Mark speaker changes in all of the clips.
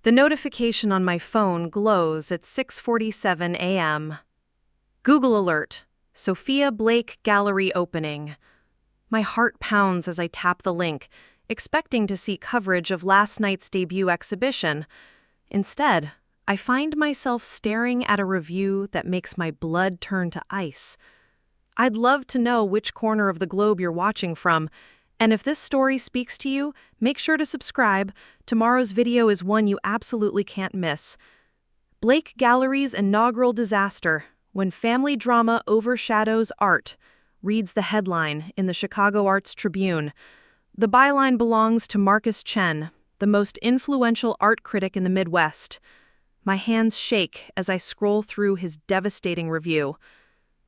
Speaker 1: The notification on my phone glows at 6:47 a.m. Google alert. Sophia Blake Gallery opening. My heart pounds as I tap the link, expecting to see coverage of last night's debut exhibition. Instead, I find myself staring at a review that makes my blood turn to ice. I'd love to know which corner of the globe you're watching from, and if this story speaks to you, make sure to subscribe. Tomorrow's video is one you absolutely can't miss. Blake Gallery's inaugural disaster, when family drama overshadows art, reads the headline in the Chicago Arts Tribune. The byline belongs to Marcus Chen, the most influential art critic in the Midwest. My hands shake as I scroll through his devastating review.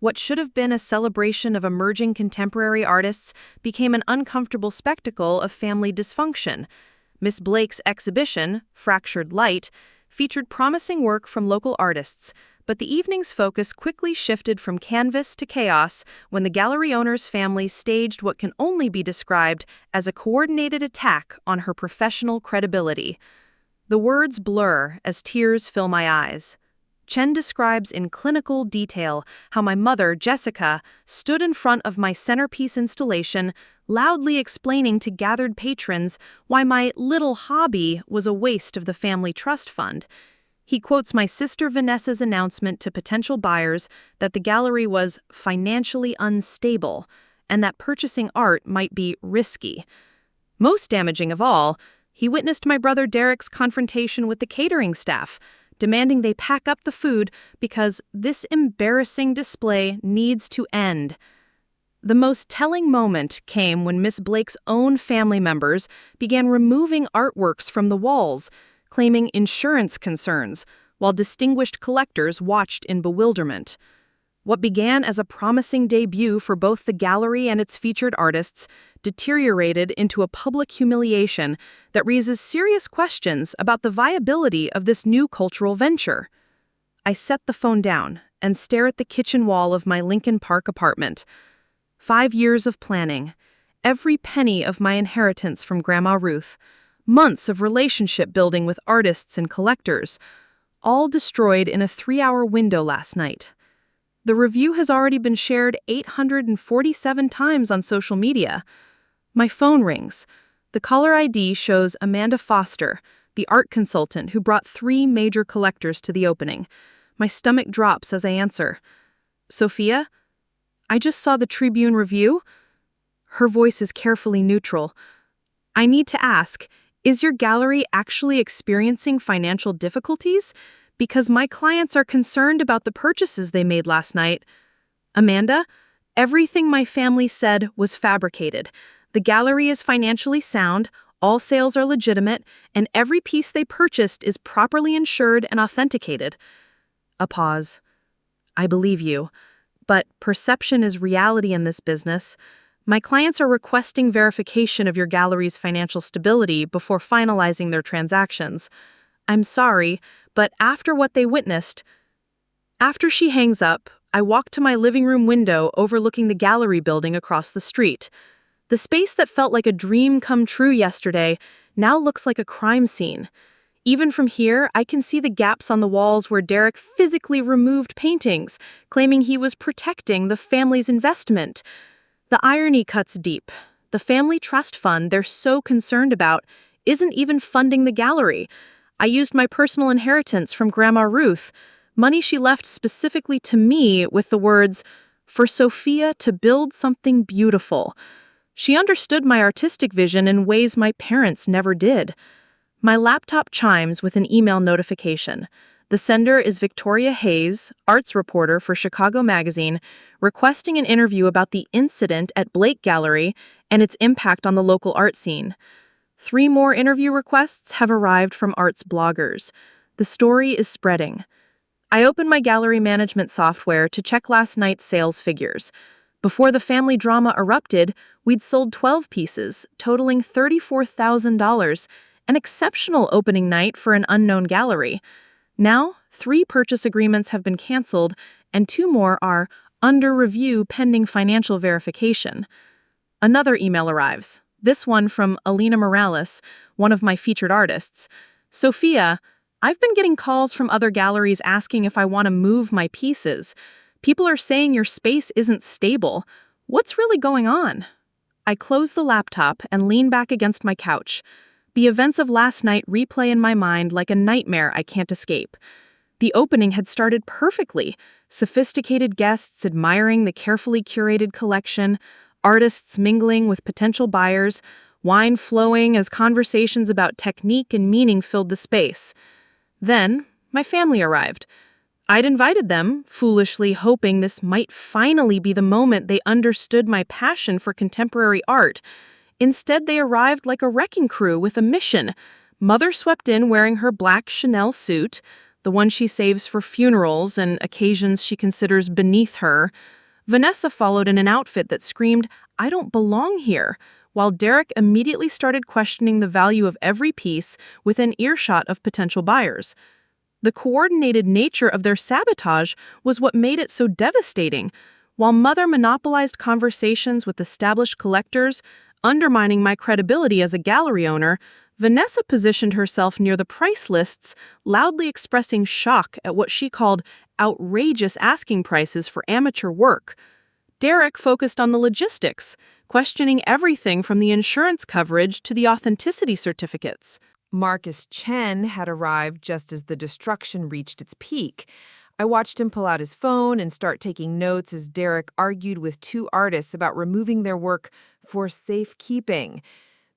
Speaker 1: What should have been a celebration of emerging contemporary artists became an uncomfortable spectacle of family dysfunction. Miss Blake's exhibition, Fractured Light, featured promising work from local artists, but the evening's focus quickly shifted from canvas to chaos when the gallery owner's family staged what can only be described as a coordinated attack on her professional credibility. The words blur as tears fill my eyes. Chen describes in clinical detail how my mother, Jessica, stood in front of my centerpiece installation, loudly explaining to gathered patrons why my little hobby was a waste of the family trust fund. He quotes my sister Vanessa's announcement to potential buyers that the gallery was financially unstable and that purchasing art might be risky. Most damaging of all, he witnessed my brother Derek's confrontation with the catering staff, demanding they pack up the food because this embarrassing display needs to end. The most telling moment came when Miss Blake's own family members began removing artworks from the walls, claiming insurance concerns, while distinguished collectors watched in bewilderment. What began as a promising debut for both the gallery and its featured artists deteriorated into a public humiliation that raises serious questions about the viability of this new cultural venture. I set the phone down and stare at the kitchen wall of my Lincoln Park apartment. 5 years of planning, every penny of my inheritance from Grandma Ruth, months of relationship building with artists and collectors, all destroyed in a 3-hour window last night. The review has already been shared 847 times on social media. My phone rings. The caller ID shows Amanda Foster, the art consultant who brought 3 major collectors to the opening. My stomach drops as I answer. "Sophia? I just saw the Tribune review." Her voice is carefully neutral. "I need to ask, is your gallery actually experiencing financial difficulties? Because my clients are concerned about the purchases they made last night." "Amanda, everything my family said was fabricated. The gallery is financially sound, all sales are legitimate, and every piece they purchased is properly insured and authenticated." A pause. "I believe you, but perception is reality in this business. My clients are requesting verification of your gallery's financial stability before finalizing their transactions. I'm sorry, but after what they witnessed..." After she hangs up, I walk to my living room window overlooking the gallery building across the street. The space that felt like a dream come true yesterday now looks like a crime scene. Even from here, I can see the gaps on the walls where Derek physically removed paintings, claiming he was protecting the family's investment. The irony cuts deep. The family trust fund they're so concerned about isn't even funding the gallery. I used my personal inheritance from Grandma Ruth, money she left specifically to me with the words, "For Sophia to build something beautiful." She understood my artistic vision in ways my parents never did. My laptop chimes with an email notification. The sender is Victoria Hayes, arts reporter for Chicago Magazine, requesting an interview about the incident at Blake Gallery and its impact on the local art scene. 3 more interview requests have arrived from arts bloggers. The story is spreading. I opened my gallery management software to check last night's sales figures. Before the family drama erupted, we'd sold 12 pieces, totaling $34,000, an exceptional opening night for an unknown gallery. Now, 3 purchase agreements have been canceled, and 2 more are under review pending financial verification. Another email arrives, this one from Alina Morales, one of my featured artists. Sophia, I've been getting calls from other galleries asking if I want to move my pieces. People are saying your space isn't stable. What's really going on? I close the laptop and lean back against my couch. The events of last night replay in my mind like a nightmare I can't escape. The opening had started perfectly. Sophisticated guests admiring the carefully curated collection, artists mingling with potential buyers, wine flowing as conversations about technique and meaning filled the space. Then, my family arrived. I'd invited them, foolishly hoping this might finally be the moment they understood my passion for contemporary art. Instead, they arrived like a wrecking crew with a mission. Mother swept in wearing her black Chanel suit, the one she saves for funerals and occasions she considers beneath her. Vanessa followed in an outfit that screamed, "I don't belong here," while Derek immediately started questioning the value of every piece within earshot of potential buyers. The coordinated nature of their sabotage was what made it so devastating. While Mother monopolized conversations with established collectors, undermining my credibility as a gallery owner, Vanessa positioned herself near the price lists, loudly expressing shock at what she called outrageous asking prices for amateur work. Derek focused on the logistics, questioning everything from the insurance coverage to the authenticity certificates.
Speaker 2: Marcus Chen had arrived just as the destruction reached its peak. I watched him pull out his phone and start taking notes as Derek argued with two artists about removing their work for safekeeping.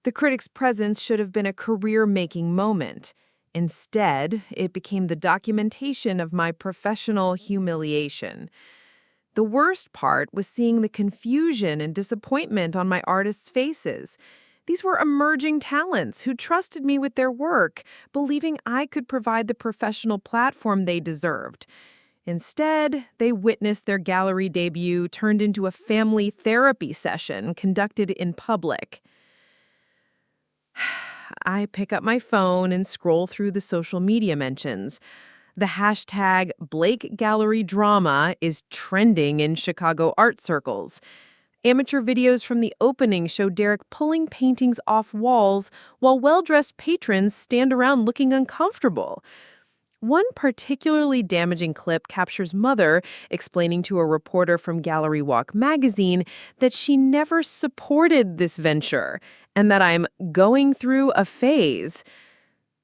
Speaker 2: The critic's presence should have been a career-making moment. Instead, it became the documentation of my professional humiliation. The worst part was seeing the confusion and disappointment on my artists' faces. These were emerging talents who trusted me with their work, believing I could provide the professional platform they deserved. Instead, they witnessed their gallery debut turned into a family therapy session conducted in public. I pick up my phone and scroll through the social media mentions. The hashtag Blake Gallery Drama is trending in Chicago art circles. Amateur videos from the opening show Derek pulling paintings off walls while well-dressed patrons stand around looking uncomfortable. One particularly damaging clip captures Mother explaining to a reporter from Gallery Walk magazine that she never supported this venture and that I'm going through a phase.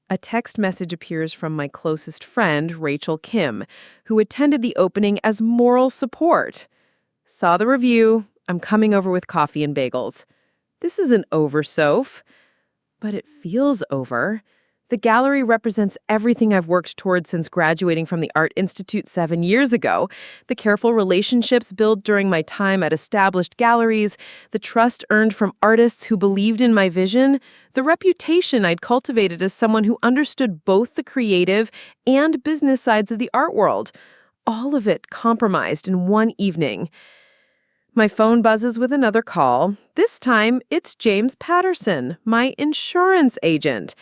Speaker 2: A text message appears from my closest friend, Rachel Kim, who attended the opening as moral support. Saw the review. I'm coming over with coffee and bagels. This isn't over, Soph. But it feels over. The gallery represents everything I've worked towards since graduating from the Art Institute 7 years ago. The careful relationships built during my time at established galleries, the trust earned from artists who believed in my vision, the reputation I'd cultivated as someone who understood both the creative and business sides of the art world. All of it compromised in one evening. My phone buzzes with another call. This time, it's James Patterson, my insurance agent.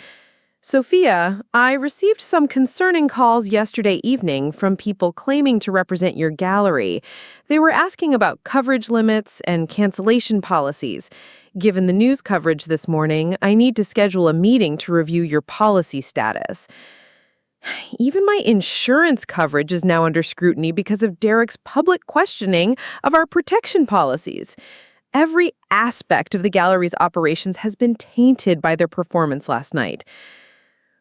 Speaker 2: Sophia, I received some concerning calls yesterday evening from people claiming to represent your gallery. They were asking about coverage limits and cancellation policies. Given the news coverage this morning, I need to schedule a meeting to review your policy status. Even my insurance coverage is now under scrutiny because of Derek's public questioning of our protection policies. Every aspect of the gallery's operations has been tainted by their performance last night.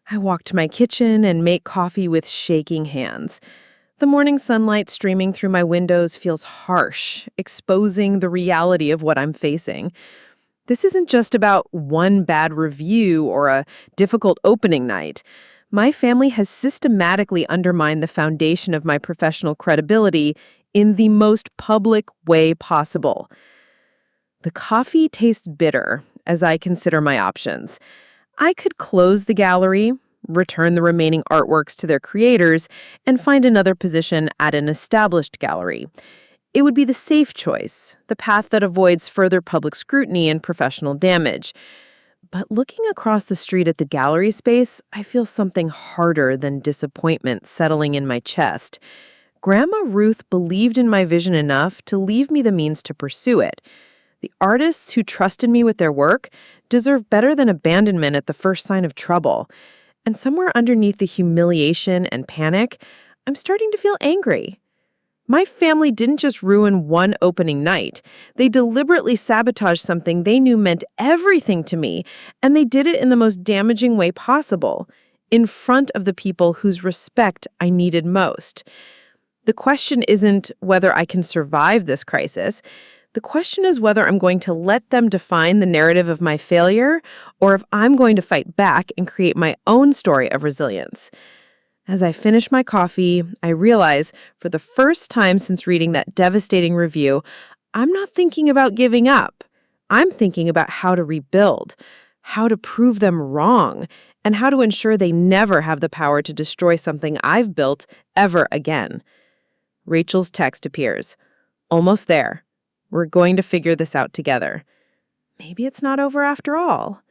Speaker 2: I walk to my kitchen and make coffee with shaking hands. The morning sunlight streaming through my windows feels harsh, exposing the reality of what I'm facing. This isn't just about one bad review or a difficult opening night. My family has systematically undermined the foundation of my professional credibility in the most public way possible. The coffee tastes bitter as I consider my options. I could close the gallery, return the remaining artworks to their creators, and find another position at an established gallery. It would be the safe choice, the path that avoids further public scrutiny and professional damage. But looking across the street at the gallery space, I feel something harder than disappointment settling in my chest. Grandma Ruth believed in my vision enough to leave me the means to pursue it. The artists who trusted me with their work deserve better than abandonment at the first sign of trouble. And somewhere underneath the humiliation and panic, I'm starting to feel angry. My family didn't just ruin one opening night. They deliberately sabotaged something they knew meant everything to me, and they did it in the most damaging way possible, in front of the people whose respect I needed most. The question isn't whether I can survive this crisis. The question is whether I'm going to let them define the narrative of my failure, or if I'm going to fight back and create my own story of resilience. As I finish my coffee, I realize, for the first time since reading that devastating review, I'm not thinking about giving up. I'm thinking about how to rebuild, how to prove them wrong, and how to ensure they never have the power to destroy something I've built ever again. Rachel's text appears. Almost there. We're going to figure this out together. Maybe it's not over after all.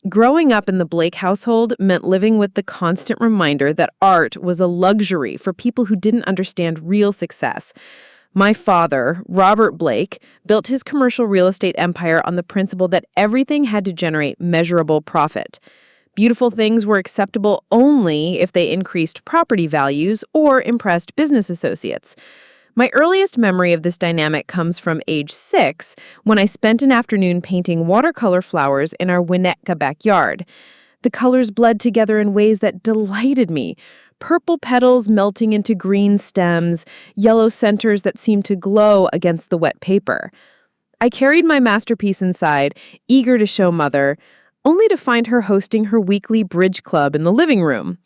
Speaker 2: Growing up in the Blake household meant living with the constant reminder that art was a luxury for people who didn't understand real success. My father, Robert Blake, built his commercial real estate empire on the principle that everything had to generate measurable profit. Beautiful things were acceptable only if they increased property values or impressed business associates. My earliest memory of this dynamic comes from age 6, when I spent an afternoon painting watercolor flowers in our Winnetka backyard. The colors bled together in ways that delighted me. Purple petals melting into green stems, yellow centers that seemed to glow against the wet paper. I carried my masterpiece inside, eager to show Mother, only to find her hosting her weekly bridge club in the living room.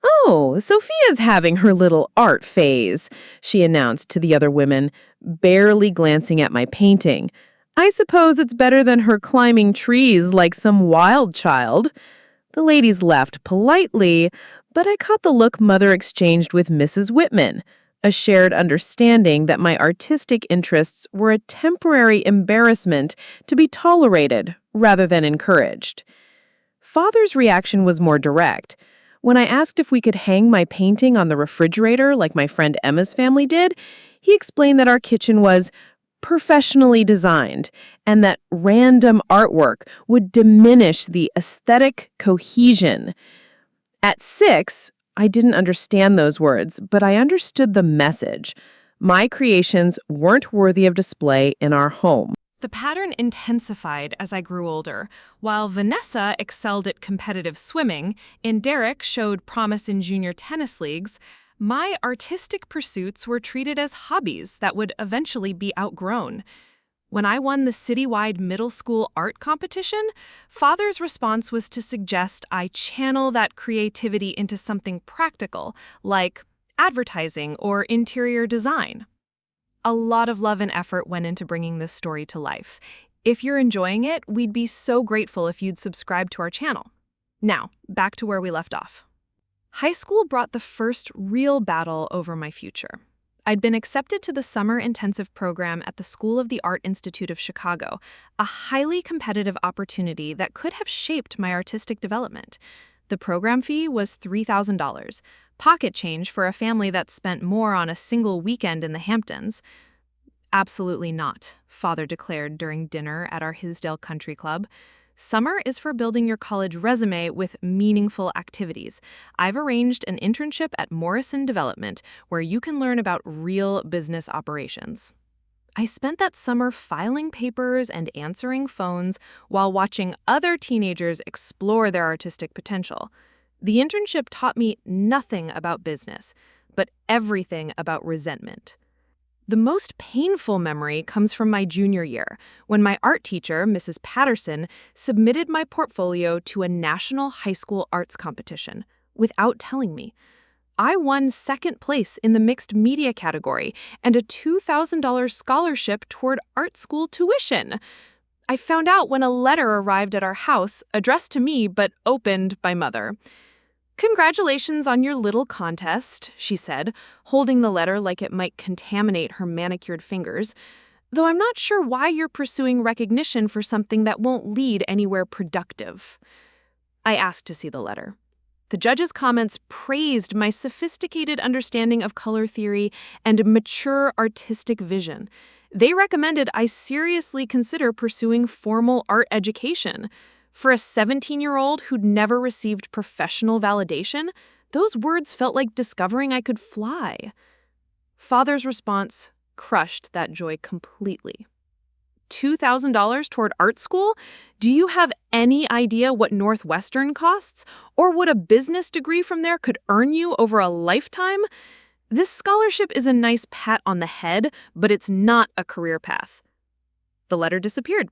Speaker 2: "Oh, Sophia's having her little art phase," she announced to the other women, barely glancing at my painting. "I suppose it's better than her climbing trees like some wild child." The ladies laughed politely, but I caught the look Mother exchanged with Mrs. Whitman, a shared understanding that my artistic interests were a temporary embarrassment to be tolerated rather than encouraged. Father's reaction was more direct. When I asked if we could hang my painting on the refrigerator like my friend Emma's family did, he explained that our kitchen was professionally designed and that random artwork would diminish the aesthetic cohesion. At 6, I didn't understand those words, but I understood the message. My creations weren't worthy of display in our home.
Speaker 1: The pattern intensified as I grew older. While Vanessa excelled at competitive swimming and Derek showed promise in junior tennis leagues, my artistic pursuits were treated as hobbies that would eventually be outgrown. When I won the citywide middle school art competition, Father's response was to suggest I channel that creativity into something practical, like advertising or interior design. A lot of love and effort went into bringing this story to life. If you're enjoying it, we'd be so grateful if you'd subscribe to our channel. Now, back to where we left off. High school brought the first real battle over my future. I'd been accepted to the summer intensive program at the School of the Art Institute of Chicago, a highly competitive opportunity that could have shaped my artistic development. The program fee was $3,000, pocket change for a family that spent more on a single weekend in the Hamptons. "Absolutely not," Father declared during dinner at our Hisdale Country Club. "Summer is for building your college resume with meaningful activities. I've arranged an internship at Morrison Development where you can learn about real business operations." I spent that summer filing papers and answering phones while watching other teenagers explore their artistic potential. The internship taught me nothing about business, but everything about resentment. The most painful memory comes from my junior year, when my art teacher, Mrs. Patterson, submitted my portfolio to a national high school arts competition without telling me. I won second place in the mixed media category and a $2,000 scholarship toward art school tuition. I found out when a letter arrived at our house, addressed to me but opened by Mother. "Congratulations on your little contest," she said, holding the letter like it might contaminate her manicured fingers. "Though I'm not sure why you're pursuing recognition for something that won't lead anywhere productive." I asked to see the letter. The judge's comments praised my sophisticated understanding of color theory and mature artistic vision. They recommended I seriously consider pursuing formal art education. For a 17-year-old who'd never received professional validation, those words felt like discovering I could fly. Father's response crushed that joy completely. $2,000 toward art school? Do you have any idea what Northwestern costs? Or what a business degree from there could earn you over a lifetime? This scholarship is a nice pat on the head, but it's not a career path. The letter disappeared.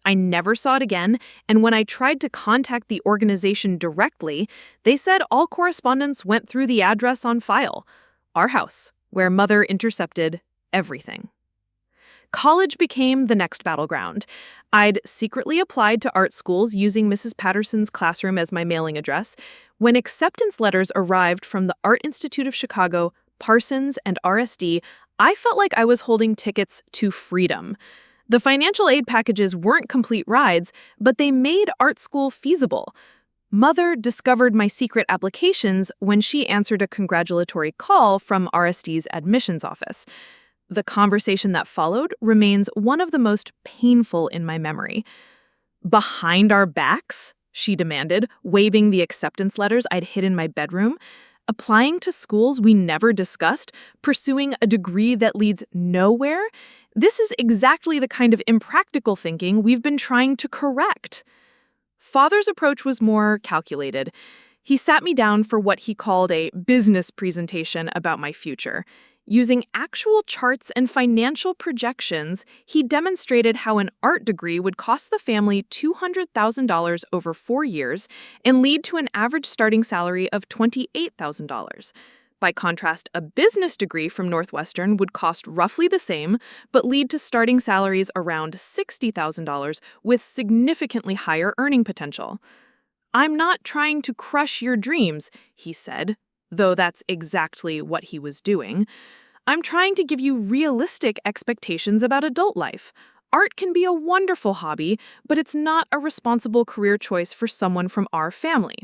Speaker 1: I never saw it again, and when I tried to contact the organization directly, they said all correspondence went through the address on file, our house, where Mother intercepted everything. College became the next battleground. I'd secretly applied to art schools using Mrs. Patterson's classroom as my mailing address. When acceptance letters arrived from the Art Institute of Chicago, Parsons, and RSD, I felt like I was holding tickets to freedom. The financial aid packages weren't complete rides, but they made art school feasible. Mother discovered my secret applications when she answered a congratulatory call from RSD's admissions office. The conversation that followed remains one of the most painful in my memory. "Behind our backs?" she demanded, waving the acceptance letters I'd hid in my bedroom. "Applying to schools we never discussed? Pursuing a degree that leads nowhere? This is exactly the kind of impractical thinking we've been trying to correct." Father's approach was more calculated. He sat me down for what he called a business presentation about my future. Using actual charts and financial projections, he demonstrated how an art degree would cost the family $200,000 over 4 years and lead to an average starting salary of $28,000. By contrast, a business degree from Northwestern would cost roughly the same, but lead to starting salaries around $60,000 with significantly higher earning potential. "I'm not trying to crush your dreams," he said, though that's exactly what he was doing. "I'm trying to give you realistic expectations about adult life. Art can be a wonderful hobby, but it's not a responsible career choice for someone from our family."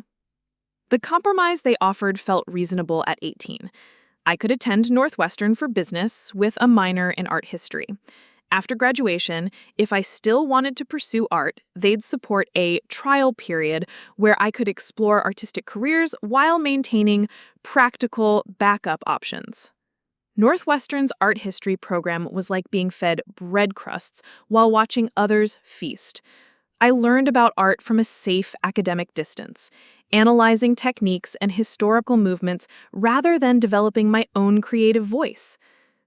Speaker 1: The compromise they offered felt reasonable at 18. I could attend Northwestern for business with a minor in art history. After graduation, if I still wanted to pursue art, they'd support a trial period where I could explore artistic careers while maintaining practical backup options. Northwestern's art history program was like being fed bread crusts while watching others feast. I learned about art from a safe academic distance, analyzing techniques and historical movements rather than developing my own creative voice.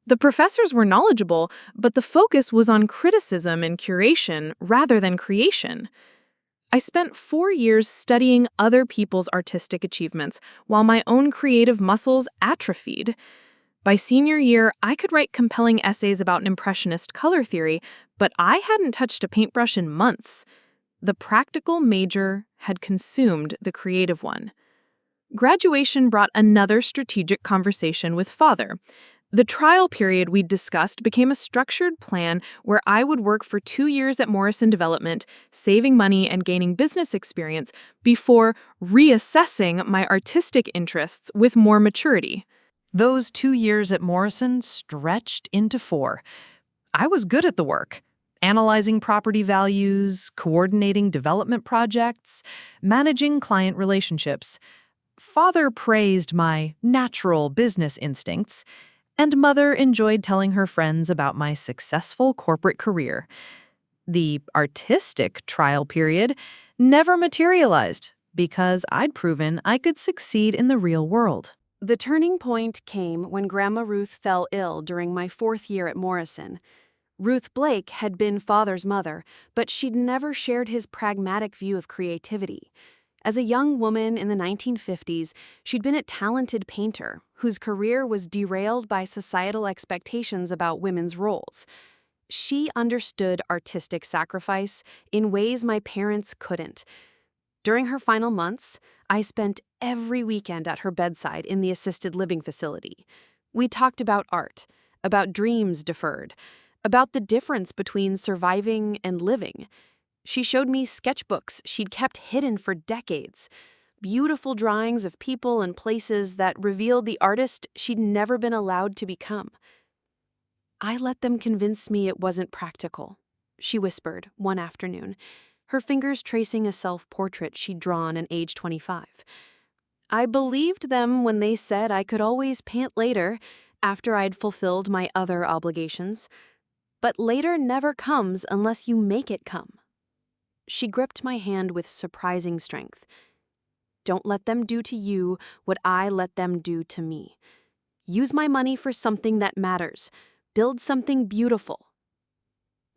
Speaker 1: The professors were knowledgeable, but the focus was on criticism and curation rather than creation. I spent 4 years studying other people's artistic achievements while my own creative muscles atrophied. By senior year, I could write compelling essays about Impressionist color theory, but I hadn't touched a paintbrush in months. The practical major had consumed the creative one. Graduation brought another strategic conversation with Father. The trial period we'd discussed became a structured plan where I would work for 2 years at Morrison Development, saving money and gaining business experience before reassessing my artistic interests with more maturity.
Speaker 2: Those 2 years at Morrison stretched into 4. I was good at the work. Analyzing property values, coordinating development projects, managing client relationships. Father praised my natural business instincts, and Mother enjoyed telling her friends about my successful corporate career. The artistic trial period never materialized because I'd proven I could succeed in the real world.
Speaker 3: The turning point came when Grandma Ruth fell ill during my 4th year at Morrison. Ruth Blake had been Father's mother, but she'd never shared his pragmatic view of creativity. As a young woman in the 1950s, she'd been a talented painter whose career was derailed by societal expectations about women's roles. She understood artistic sacrifice in ways my parents couldn't. During her final months, I spent every weekend at her bedside in the assisted living facility. We talked about art, about dreams deferred, about the difference between surviving and living. She showed me sketchbooks she'd kept hidden for decades, beautiful drawings of people and places that revealed the artist she'd never been allowed to become. "I let them convince me it wasn't practical," she whispered one afternoon. her fingers tracing a self-portrait she'd drawn at age 25. I believed them when they said I could always pant later after I'd fulfilled my other obligations. But later never comes unless you make it come. She gripped my hand with surprising strength. Don't let them do to you what I let them do to me. Use my money for something that matters. Build something beautiful.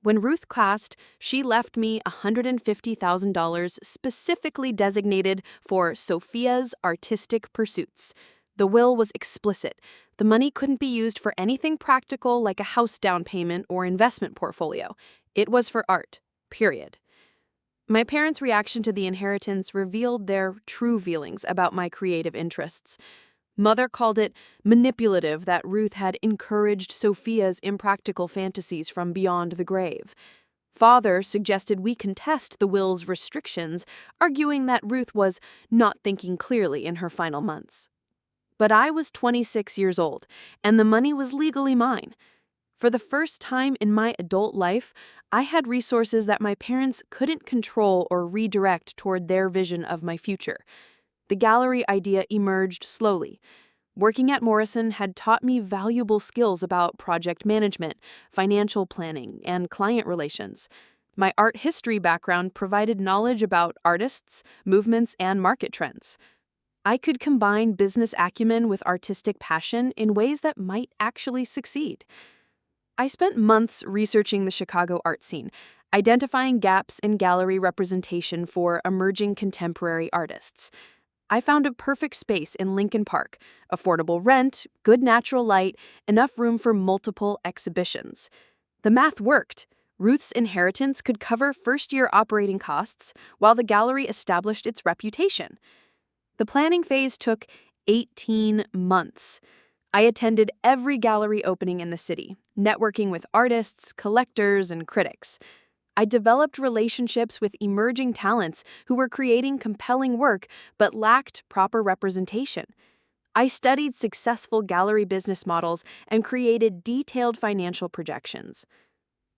Speaker 3: When Ruth passed, she left me $150,000 specifically designated for Sophia's artistic pursuits. The will was explicit. The money couldn't be used for anything practical like a house down payment or investment portfolio. It was for art, period. My parents' reaction to the inheritance revealed their true feelings about my creative interests. Mother called it manipulative that Ruth had encouraged Sophia's impractical fantasies from beyond the grave. Father suggested we contest the will's restrictions, arguing that Ruth was not thinking clearly in her final months. But I was 26 years old, and the money was legally mine. For the first time in my adult life, I had resources that my parents couldn't control or redirect toward their vision of my future. The gallery idea emerged slowly. Working at Morrison had taught me valuable skills about project management, financial planning, and client relations. My art history background provided knowledge about artists, movements, and market trends. I could combine business acumen with artistic passion in ways that might actually succeed. I spent months researching the Chicago art scene, identifying gaps in gallery representation for emerging contemporary artists. I found a perfect space in Lincoln Park, affordable rent, good natural light, enough room for multiple exhibitions. The math worked. Ruth's inheritance could cover first-year operating costs while the gallery established its reputation. The planning phase took 18 months. I attended every gallery opening in the city, networking with artists, collectors, and critics. I developed relationships with emerging talents who were creating compelling work but lacked proper representation. I studied successful gallery business models and created detailed financial projections.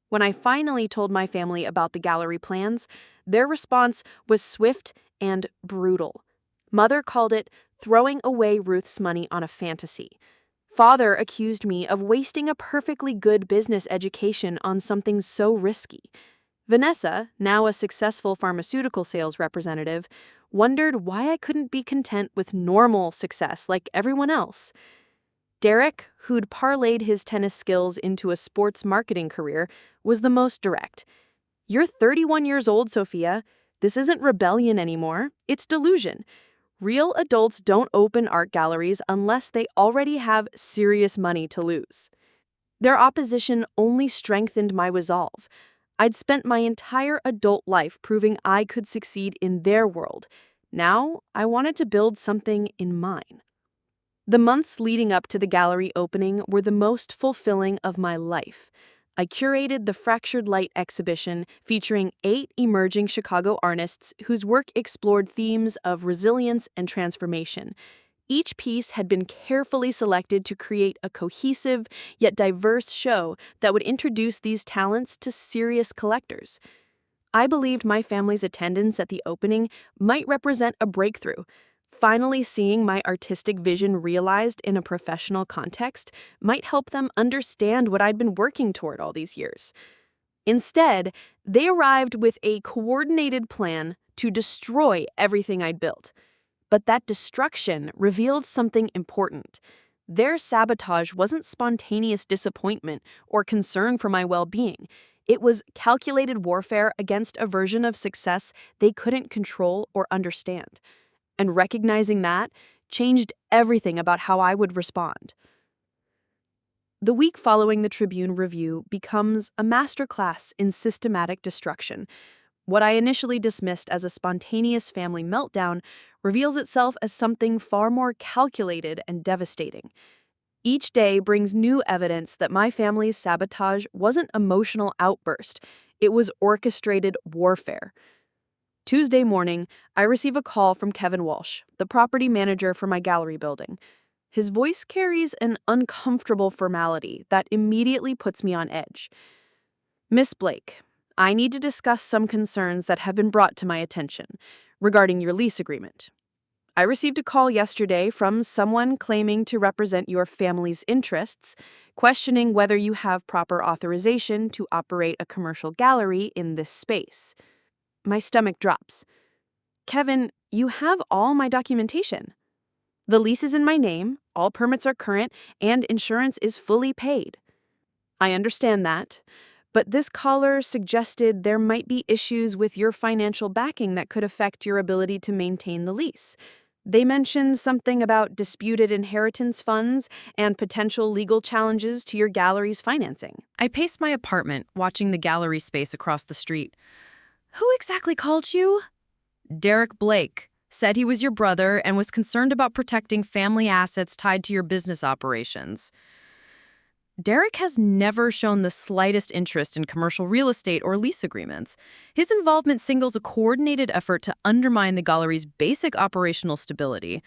Speaker 3: When I finally told my family about the gallery plans, their response was swift and brutal. Mother called it throwing away Ruth's money on a fantasy. Father accused me of wasting a perfectly good business education on something so risky. Vanessa, now a successful pharmaceutical sales representative, wondered why I couldn't be content with normal success like everyone else. Derek, who'd parlayed his tennis skills into a sports marketing career, was the most direct. You're 31 years old, Sophia. This isn't rebellion anymore. It's delusion. Real adults don't open art galleries unless they already have serious money to lose. Their opposition only strengthened my resolve. I'd spent my entire adult life proving I could succeed in their world. Now, I wanted to build something in mine. The months leading up to the gallery opening were the most fulfilling of my life. I curated the Fractured Light exhibition featuring 8 emerging Chicago artists whose work explored themes of resilience and transformation. Each piece had been carefully selected to create a cohesive yet diverse show that would introduce these talents to serious collectors. I believed my family's attendance at the opening might represent a breakthrough. Finally seeing my artistic vision realized in a professional context might help them understand what I'd been working toward all these years. Instead, they arrived with a coordinated plan to destroy everything I'd built. But that destruction revealed something important. Their sabotage wasn't spontaneous disappointment or concern for my well-being. It was calculated warfare against a version of success they couldn't control or understand. And recognizing that changed everything about how I would respond. The week following the Tribune review becomes a masterclass in systematic destruction. What I initially dismissed as a spontaneous family meltdown reveals itself as something far more calculated and devastating. Each day brings new evidence that my family's sabotage wasn't emotional outburst, it was orchestrated warfare. Tuesday morning, I receive a call from Kevin Walsh, the property manager for my gallery building. His voice carries an uncomfortable formality that immediately puts me on edge. Miss Blake, I need to discuss some concerns that have been brought to my attention regarding your lease agreement. I received a call yesterday from someone claiming to represent your family's interests, questioning whether you have proper authorization to operate a commercial gallery in this space. My stomach drops. Kevin, you have all my documentation. The lease is in my name, all permits are current, and insurance is fully paid. I understand that, but this caller suggested there might be issues with your financial backing that could affect your ability to maintain the lease. They mentioned something about disputed inheritance funds and potential legal challenges to your gallery's financing.
Speaker 1: I paced my apartment, watching the gallery space across the street. Who exactly called you? Derek Blake. Said he was your brother and was concerned about protecting family assets tied to your business operations. Derek has never shown the slightest interest in commercial real estate or lease agreements. His involvement signals a coordinated effort to undermine the gallery's basic operational stability.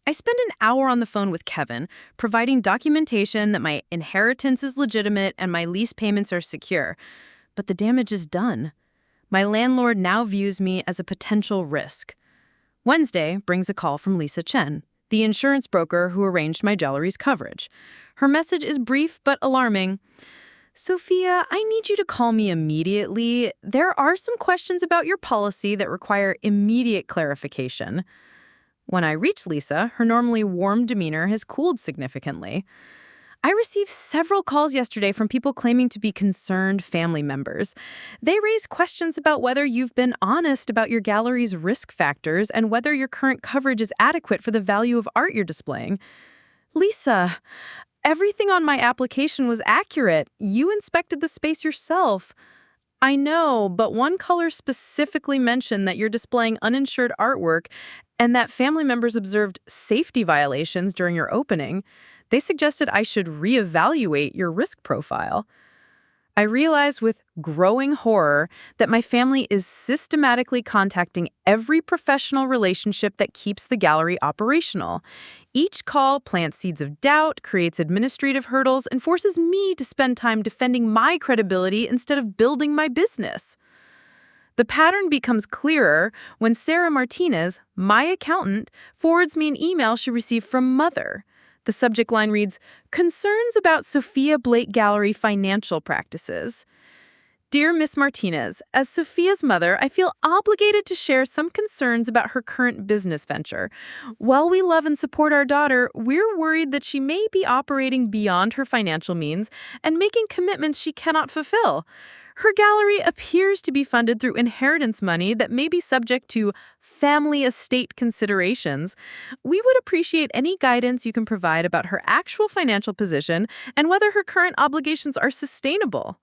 Speaker 1: I spend an hour on the phone with Kevin, providing documentation that my inheritance is legitimate and my lease payments are secure. But the damage is done. My landlord now views me as a potential risk. Wednesday brings a call from Lisa Chen, the insurance broker who arranged my gallery's coverage. Her message is brief but alarming. Sophia, I need you to call me immediately. There are some questions about your policy that require immediate clarification. When I reach Lisa, her normally warm demeanor has cooled significantly. I received several calls yesterday from people claiming to be concerned family members. They raise questions about whether you've been honest about your gallery's risk factors and whether your current coverage is adequate for the value of art you're displaying. Lisa, everything on my application was accurate. You inspected the space yourself. I know, but one caller specifically mentioned that you're displaying uninsured artwork and that family members observed safety violations during your opening. They suggested I should reevaluate your risk profile. I realized with growing horror that my family is systematically contacting every professional relationship that keeps the gallery operational. Each call plants seeds of doubt, creates administrative hurdles, and forces me to spend time defending my credibility instead of building my business. The pattern becomes clearer when Sarah Martinez, my accountant, forwards me an email she received from Mother. The subject line reads, "Concerns about Sophia Blake Gallery financial practices." Dear Miss Martinez, as Sophia's mother, I feel obligated to share some concerns about her current business venture. While we love and support our daughter, we're worried that she may be operating beyond her financial means and making commitments she cannot fulfill. Her gallery appears to be funded through inheritance money that may be subject to family estate considerations. We would appreciate any guidance you can provide about her actual financial position and whether her current obligations are sustainable.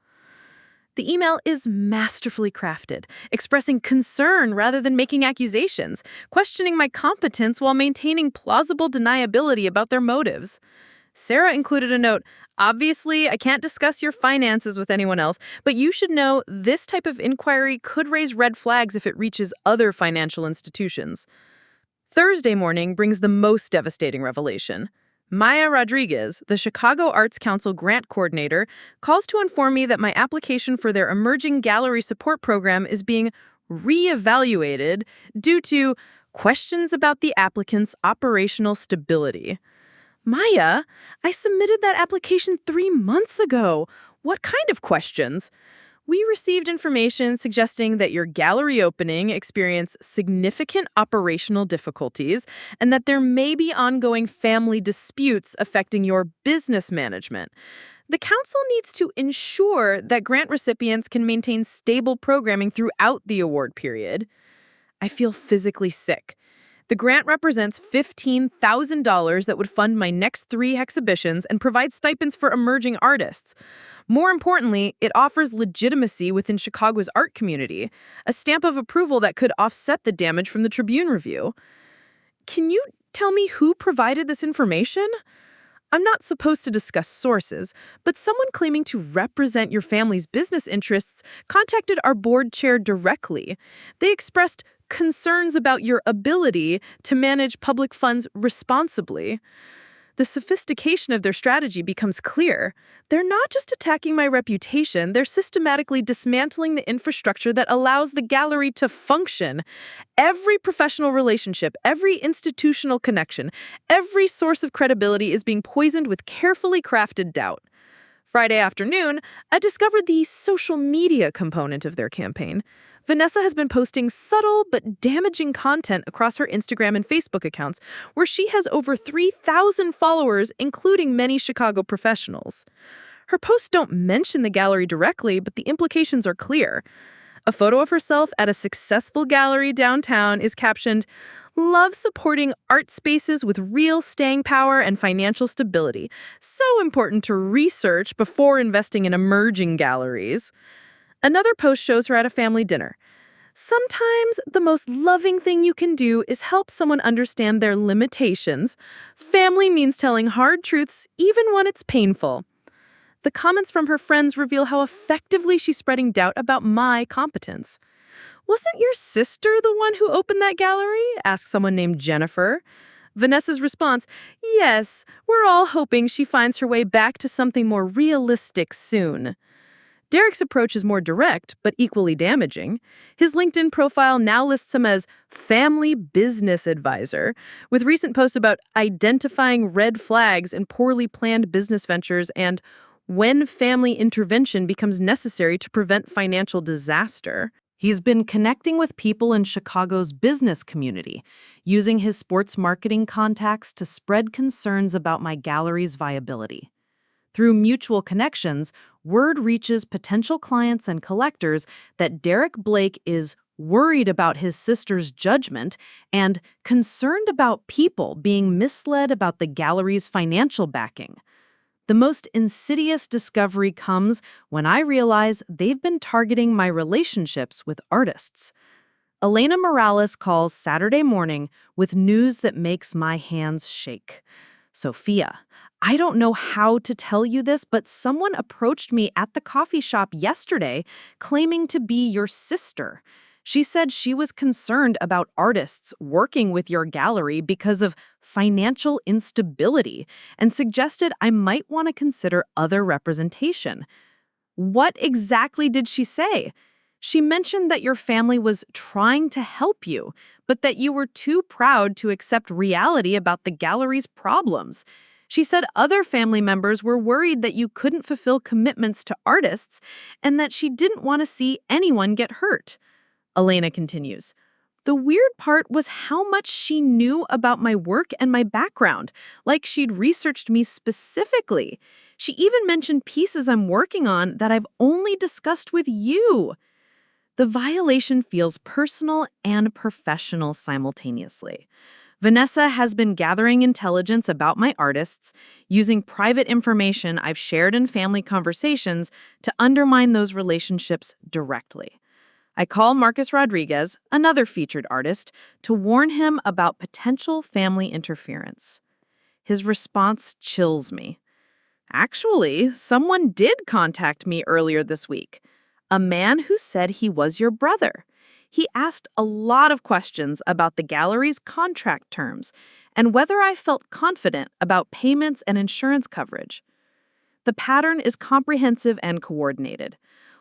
Speaker 1: The email is masterfully crafted, expressing concern rather than making accusations, questioning my competence while maintaining plausible deniability about their motives. Sarah included a note, "Obviously, I can't discuss your finances with anyone else, but you should know this type of inquiry could raise red flags if it reaches other financial institutions." Thursday morning brings the most devastating revelation. Maya Rodriguez, the Chicago Arts Council grant coordinator, calls to inform me that my application for their emerging gallery support program is being reevaluated due to questions about the applicant's operational stability. Maya, I submitted that application 3 months ago. What kind of questions? We received information suggesting that your gallery opening experienced significant operational difficulties and that there may be ongoing family disputes affecting your business management. The council needs to ensure that grant recipients can maintain stable programming throughout the award period. I feel physically sick. The grant represents $15,000 that would fund my next 3 exhibitions and provide stipends for emerging artists. More importantly, it offers legitimacy within Chicago's art community, a stamp of approval that could offset the damage from the Tribune review. Can you tell me who provided this information? I'm not supposed to discuss sources, but someone claiming to represent your family's business interests contacted our board chair directly. They expressed concerns about your ability to manage public funds responsibly.
Speaker 2: The sophistication of their strategy becomes clear. They're not just attacking my reputation, they're systematically dismantling the infrastructure that allows the gallery to function. Every professional relationship, every institutional connection, every source of credibility is being poisoned with carefully crafted doubt. Friday afternoon, I discovered the social media component of their campaign. Vanessa has been posting subtle but damaging content across her Instagram and Facebook accounts, where she has over 3,000 followers, including many Chicago professionals. Her posts don't mention the gallery directly, but the implications are clear. A photo of herself at a successful gallery downtown is captioned, "Love supporting art spaces with real staying power and financial stability. So important to research before investing in emerging galleries." Another post shows her at a family dinner. Sometimes the most loving thing you can do is help someone understand their limitations. Family means telling hard truths even when it's painful. The comments from her friends reveal how effectively she's spreading doubt about my competence. "Wasn't your sister the one who opened that gallery?" asked someone named Jennifer. Vanessa's response, "Yes, we're all hoping she finds her way back to something more realistic soon." Derek's approach is more direct, but equally damaging. His LinkedIn profile now lists him as family business advisor, with recent posts about identifying red flags in poorly planned business ventures and when family intervention becomes necessary to prevent financial disaster.
Speaker 1: He's been connecting with people in Chicago's business community, using his sports marketing contacts to spread concerns about my gallery's viability. Through mutual connections, word reaches potential clients and collectors that Derek Blake is worried about his sister's judgment and concerned about people being misled about the gallery's financial backing. The most insidious discovery comes when I realize they've been targeting my relationships with artists. Elena Morales calls Saturday morning with news that makes my hands shake. "Sophia, I don't know how to tell you this, but someone approached me at the coffee shop yesterday claiming to be your sister. She said she was concerned about artists working with your gallery because of financial instability and suggested I might want to consider other representation." "What exactly did she say?" "She mentioned that your family was trying to help you, but that you were too proud to accept reality about the gallery's problems. She said other family members were worried that you couldn't fulfill commitments to artists and that she didn't want to see anyone get hurt." Elena continues, "The weird part was how much she knew about my work and my background, like she'd researched me specifically. She even mentioned pieces I'm working on that I've only discussed with you." The violation feels personal and professional simultaneously. Vanessa has been gathering intelligence about my artists, using private information I've shared in family conversations to undermine those relationships directly. I call Marcus Rodriguez, another featured artist, to warn him about potential family interference. His response chills me. "Actually, someone did contact me earlier this week. A man who said he was your brother. He asked a lot of questions about the gallery's contract terms and whether I felt confident about payments and insurance coverage. The pattern is comprehensive and coordinated.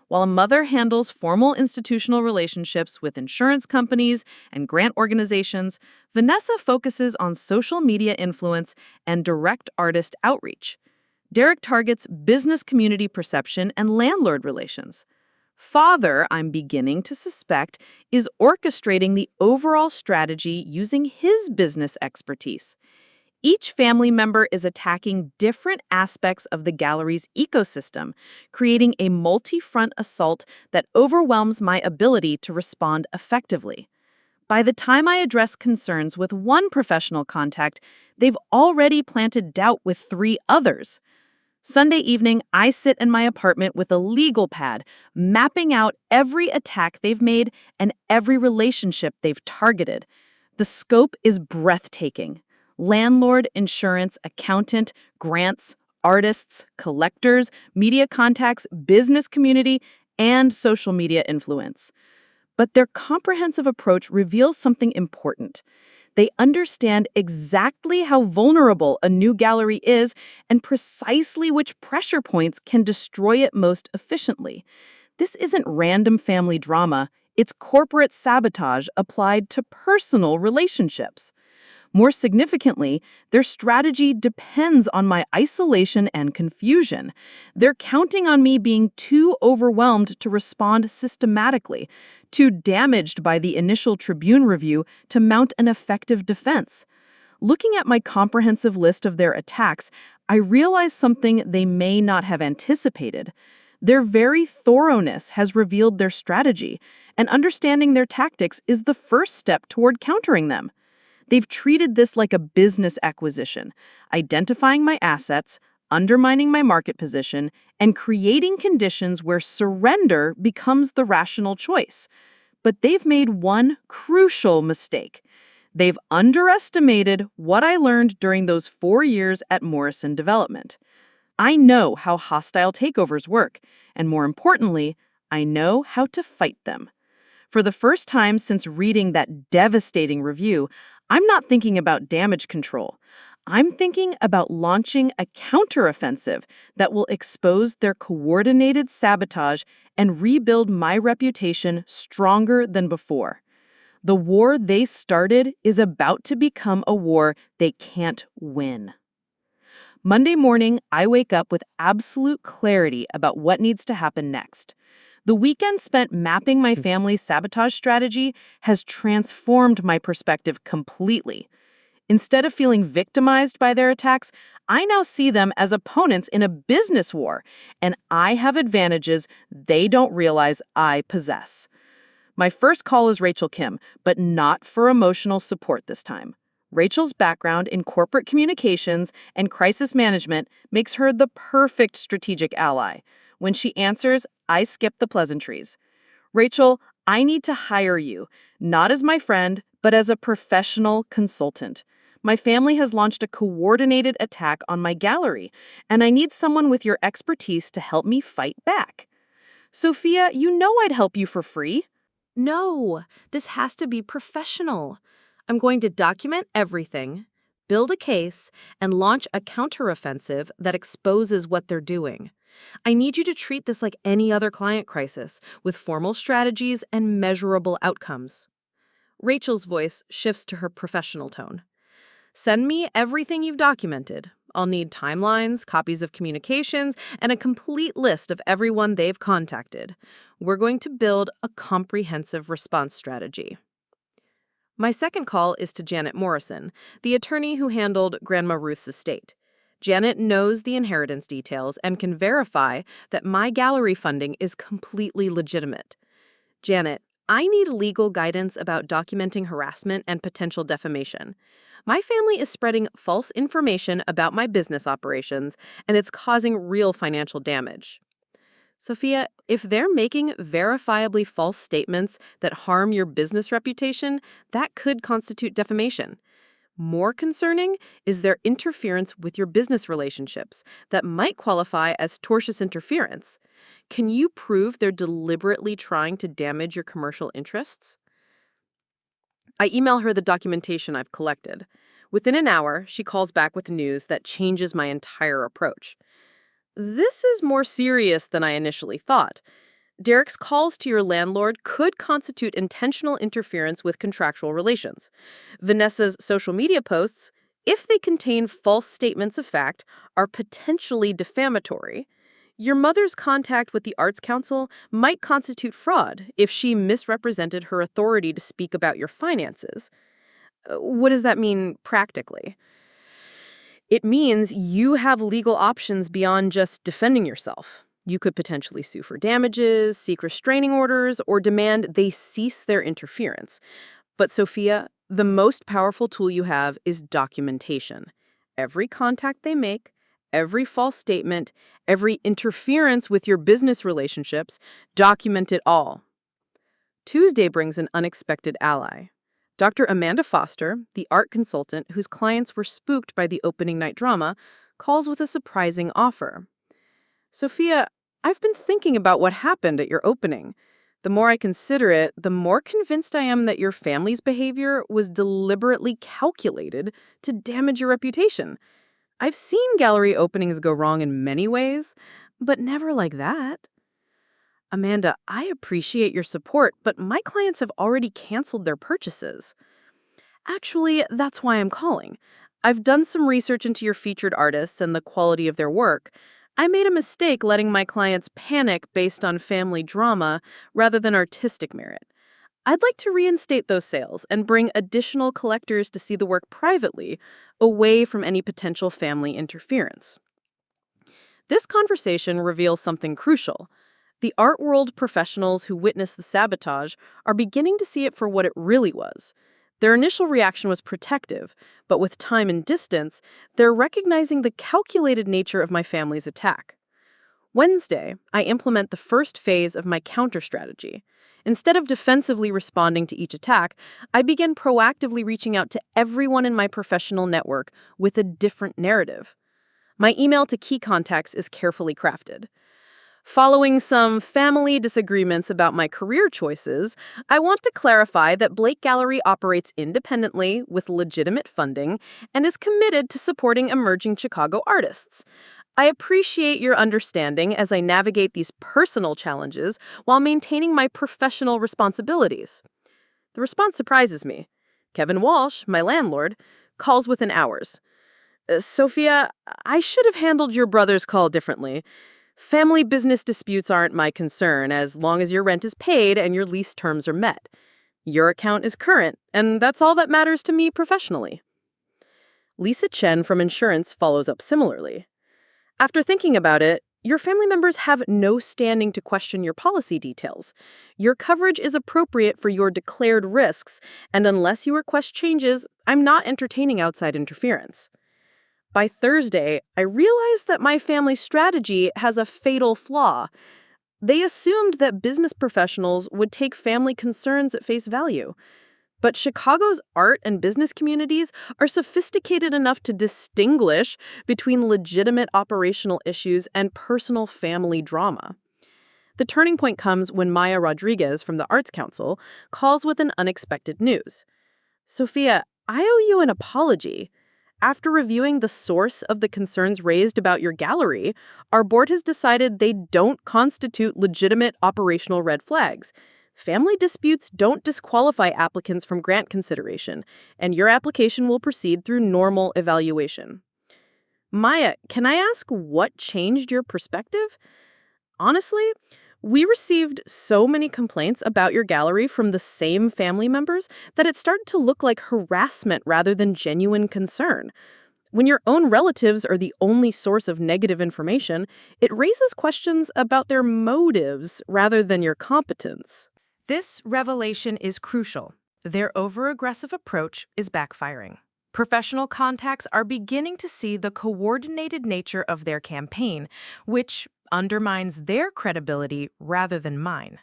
Speaker 1: While a mother handles formal institutional relationships with insurance companies and grant organizations, Vanessa focuses on social media influence and direct artist outreach. Derek targets business community perception and landlord relations. Father, I'm beginning to suspect, is orchestrating the overall strategy using his business expertise. Each family member is attacking different aspects of the gallery's ecosystem, creating a multi-front assault that overwhelms my ability to respond effectively. By the time I address concerns with one professional contact, they've already planted doubt with 3 others. Sunday evening, I sit in my apartment with a legal pad, mapping out every attack they've made and every relationship they've targeted. The scope is breathtaking. Landlord, insurance, accountant, grants, artists, collectors, media contacts, business community, and social media influence. But their comprehensive approach reveals something important.
Speaker 2: They understand exactly how vulnerable a new gallery is and precisely which pressure points can destroy it most efficiently. This isn't random family drama, it's corporate sabotage applied to personal relationships. More significantly, their strategy depends on my isolation and confusion. They're counting on me being too overwhelmed to respond systematically, too damaged by the initial Tribune review to mount an effective defense. Looking at my comprehensive list of their attacks, I realize something they may not have anticipated. Their very thoroughness has revealed their strategy, and understanding their tactics is the first step toward countering them. They've treated this like a business acquisition, identifying my assets, undermining my market position, and creating conditions where surrender becomes the rational choice. But they've made one crucial mistake. They've underestimated what I learned during those 4 years at Morrison Development. I know how hostile takeovers work, and more importantly, I know how to fight them. For the first time since reading that devastating review, I'm not thinking about damage control. I'm thinking about launching a counteroffensive that will expose their coordinated sabotage and rebuild my reputation stronger than before. The war they started is about to become a war they can't win. Monday morning, I wake up with absolute clarity about what needs to happen next. The weekend spent mapping my family's sabotage strategy has transformed my perspective completely. Instead of feeling victimized by their attacks, I now see them as opponents in a business war, and I have advantages they don't realize I possess. My first call is Rachel Kim, but not for emotional support this time. Rachel's background in corporate communications and crisis management makes her the perfect strategic ally. When she answers, I skip the pleasantries. Rachel, I need to hire you, not as my friend, but as a professional consultant. My family has launched a coordinated attack on my gallery, and I need someone with your expertise to help me fight back. Sophia, you know I'd help you for free.
Speaker 1: No, this has to be professional. I'm going to document everything, build a case, and launch a counteroffensive that exposes what they're doing. I need you to treat this like any other client crisis, with formal strategies and measurable outcomes. Rachel's voice shifts to her professional tone. Send me everything you've documented. I'll need timelines, copies of communications, and a complete list of everyone they've contacted. We're going to build a comprehensive response strategy. My second call is to Janet Morrison, the attorney who handled Grandma Ruth's estate. Janet knows the inheritance details and can verify that my gallery funding is completely legitimate. Janet, I need legal guidance about documenting harassment and potential defamation. My family is spreading false information about my business operations, and it's causing real financial damage. Sophia, if they're making verifiably false statements that harm your business reputation, that could constitute defamation. More concerning is their interference with your business relationships that might qualify as tortious interference. Can you prove they're deliberately trying to damage your commercial interests? I email her the documentation I've collected. Within an hour, she calls back with news that changes my entire approach. This is more serious than I initially thought. Derek's calls to your landlord could constitute intentional interference with contractual relations. Vanessa's social media posts, if they contain false statements of fact, are potentially defamatory. Your mother's contact with the Arts Council might constitute fraud if she misrepresented her authority to speak about your finances. What does that mean practically? It means you have legal options beyond just defending yourself. You could potentially sue for damages, seek restraining orders, or demand they cease their interference. But Sophia, the most powerful tool you have is documentation. Every contact they make, every false statement, every interference with your business relationships, document it all. Tuesday brings an unexpected ally. Dr. Amanda Foster, the art consultant whose clients were spooked by the opening night drama, calls with a surprising offer. Sophia, I've been thinking about what happened at your opening.
Speaker 2: The more I consider it, the more convinced I am that your family's behavior was deliberately calculated to damage your reputation. I've seen gallery openings go wrong in many ways, but never like that. Amanda, I appreciate your support, but my clients have already canceled their purchases. Actually, that's why I'm calling. I've done some research into your featured artists and the quality of their work. I made a mistake letting my clients panic based on family drama rather than artistic merit. I'd like to reinstate those sales and bring additional collectors to see the work privately, away from any potential family interference. This conversation reveals something crucial. The art world professionals who witnessed the sabotage are beginning to see it for what it really was. Their initial reaction was protective, but with time and distance, they're recognizing the calculated nature of my family's attack. Wednesday, I implement the first phase of my counter strategy. Instead of defensively responding to each attack, I begin proactively reaching out to everyone in my professional network with a different narrative. My email to key contacts is carefully crafted. Following some family disagreements about my career choices, I want to clarify that Blake Gallery operates independently with legitimate funding and is committed to supporting emerging Chicago artists. I appreciate your understanding as I navigate these personal challenges while maintaining my professional responsibilities. The response surprises me. Kevin Walsh, my landlord, calls within hours. Sophia, I should have handled your brother's call differently. Family business disputes aren't my concern as long as your rent is paid and your lease terms are met. Your account is current, and that's all that matters to me professionally. Lisa Chen from insurance follows up similarly. After thinking about it, your family members have no standing to question your policy details. Your coverage is appropriate for your declared risks, and unless you request changes, I'm not entertaining outside interference. By Thursday, I realized that my family's strategy has a fatal flaw. They assumed that business professionals would take family concerns at face value. But Chicago's art and business communities are sophisticated enough to distinguish between legitimate operational issues and personal family drama. The turning point comes when Maya Rodriguez from the Arts Council calls with an unexpected news. Sophia, I owe you an apology. After reviewing the source of the concerns raised about your gallery, our board has decided they don't constitute legitimate operational red flags. Family disputes don't disqualify applicants from grant consideration, and your application will proceed through normal evaluation. Maya, can I ask what changed your perspective? Honestly, we received so many complaints about your gallery from the same family members that it started to look like harassment rather than genuine concern. When your own relatives are the only source of negative information, it raises questions about their motives rather than your competence.
Speaker 1: This revelation is crucial. Their over-aggressive approach is backfiring. Professional contacts are beginning to see the coordinated nature of their campaign, which undermines their credibility rather than mine.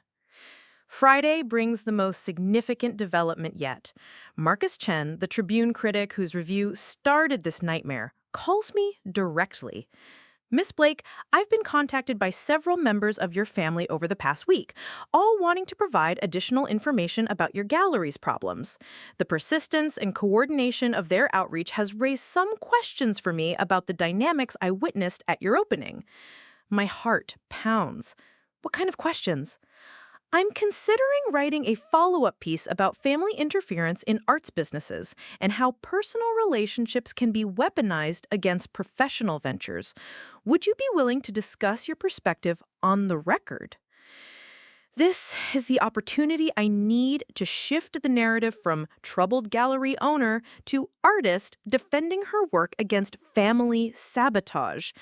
Speaker 1: Friday brings the most significant development yet. Marcus Chen, the Tribune critic whose review started this nightmare, calls me directly. Miss Blake, I've been contacted by several members of your family over the past week, all wanting to provide additional information about your gallery's problems. The persistence and coordination of their outreach has raised some questions for me about the dynamics I witnessed at your opening. My heart pounds. What kind of questions? I'm considering writing a follow-up piece about family interference in arts businesses and how personal relationships can be weaponized against professional ventures. Would you be willing to discuss your perspective on the record? This is the opportunity I need to shift the narrative from troubled gallery owner to artist defending her work against family sabotage.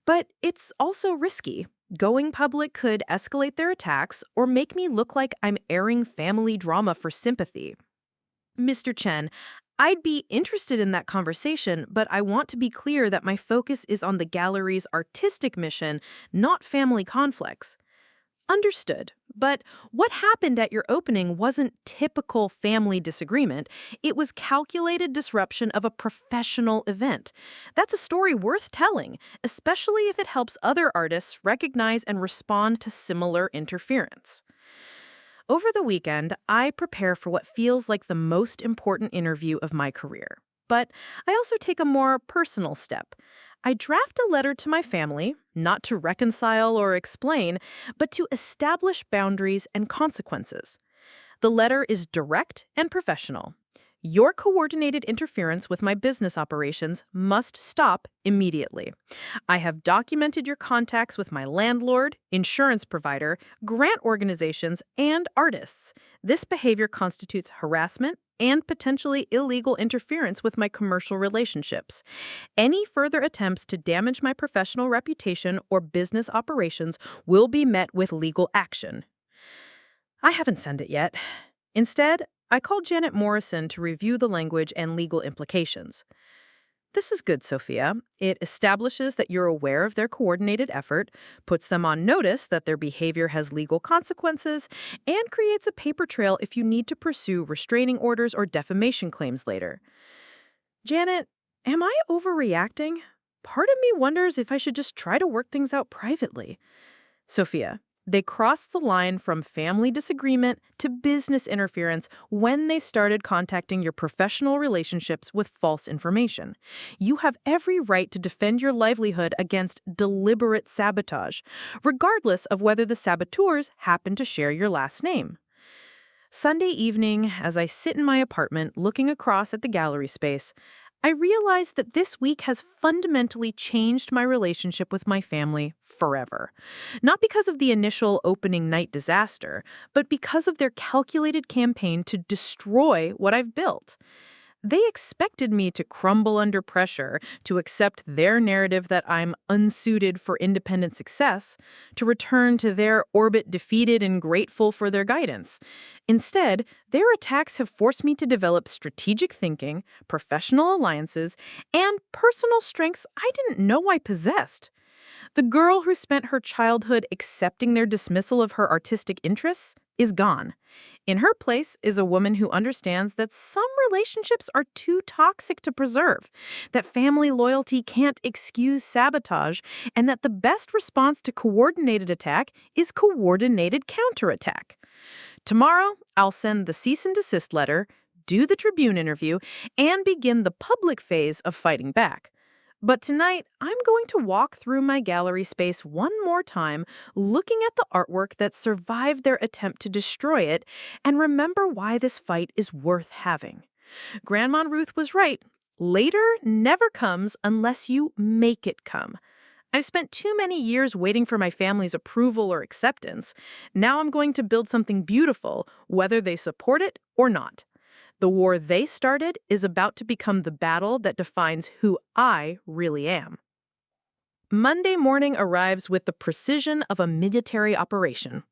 Speaker 1: But it's also risky. Going public could escalate their attacks or make me look like I'm airing family drama for sympathy. Mr. Chen, I'd be interested in that conversation, but I want to be clear that my focus is on the gallery's artistic mission, not family conflicts. Understood. But what happened at your opening wasn't typical family disagreement. It was calculated disruption of a professional event. That's a story worth telling, especially if it helps other artists recognize and respond to similar interference.
Speaker 2: Over the weekend, I prepare for what feels like the most important interview of my career. But I also take a more personal step. I draft a letter to my family, not to reconcile or explain, but to establish boundaries and consequences. The letter is direct and professional. Your coordinated interference with my business operations must stop immediately. I have documented your contacts with my landlord, insurance provider, grant organizations, and artists. This behavior constitutes harassment and potentially illegal interference with my commercial relationships. Any further attempts to damage my professional reputation or business operations will be met with legal action. I haven't sent it yet. Instead, I called Janet Morrison to review the language and legal implications. This is good, Sophia. It establishes that you're aware of their coordinated effort, puts them on notice that their behavior has legal consequences, and creates a paper trail if you need to pursue restraining orders or defamation claims later. Janet, am I overreacting? Part of me wonders if I should just try to work things out privately. Sophia, they crossed the line from family disagreement to business interference when they started contacting your professional relationships with false information. You have every right to defend your livelihood against deliberate sabotage, regardless of whether the saboteurs happen to share your last name. Sunday evening, as I sit in my apartment looking across at the gallery space, I realized that this week has fundamentally changed my relationship with my family forever. Not because of the initial opening night disaster, but because of their calculated campaign to destroy what I've built. They expected me to crumble under pressure, to accept their narrative that I'm unsuited for independent success, to return to their orbit defeated and grateful for their guidance. Instead, their attacks have forced me to develop strategic thinking, professional alliances, and personal strengths I didn't know I possessed. The girl who spent her childhood accepting their dismissal of her artistic interests is gone. In her place is a woman who understands that some relationships are too toxic to preserve, that family loyalty can't excuse sabotage, and that the best response to coordinated attack is coordinated counterattack. Tomorrow, I'll send the cease and desist letter, do the Tribune interview, and begin the public phase of fighting back. But tonight, I'm going to walk through my gallery space one more time, looking at the artwork that survived their attempt to destroy it, and remember why this fight is worth having. Grandma Ruth was right. Later never comes unless you make it come. I've spent too many years waiting for my family's approval or acceptance. Now I'm going to build something beautiful, whether they support it or not. The war they started is about to become the battle that defines who I really am. Monday morning arrives with the precision of a military operation.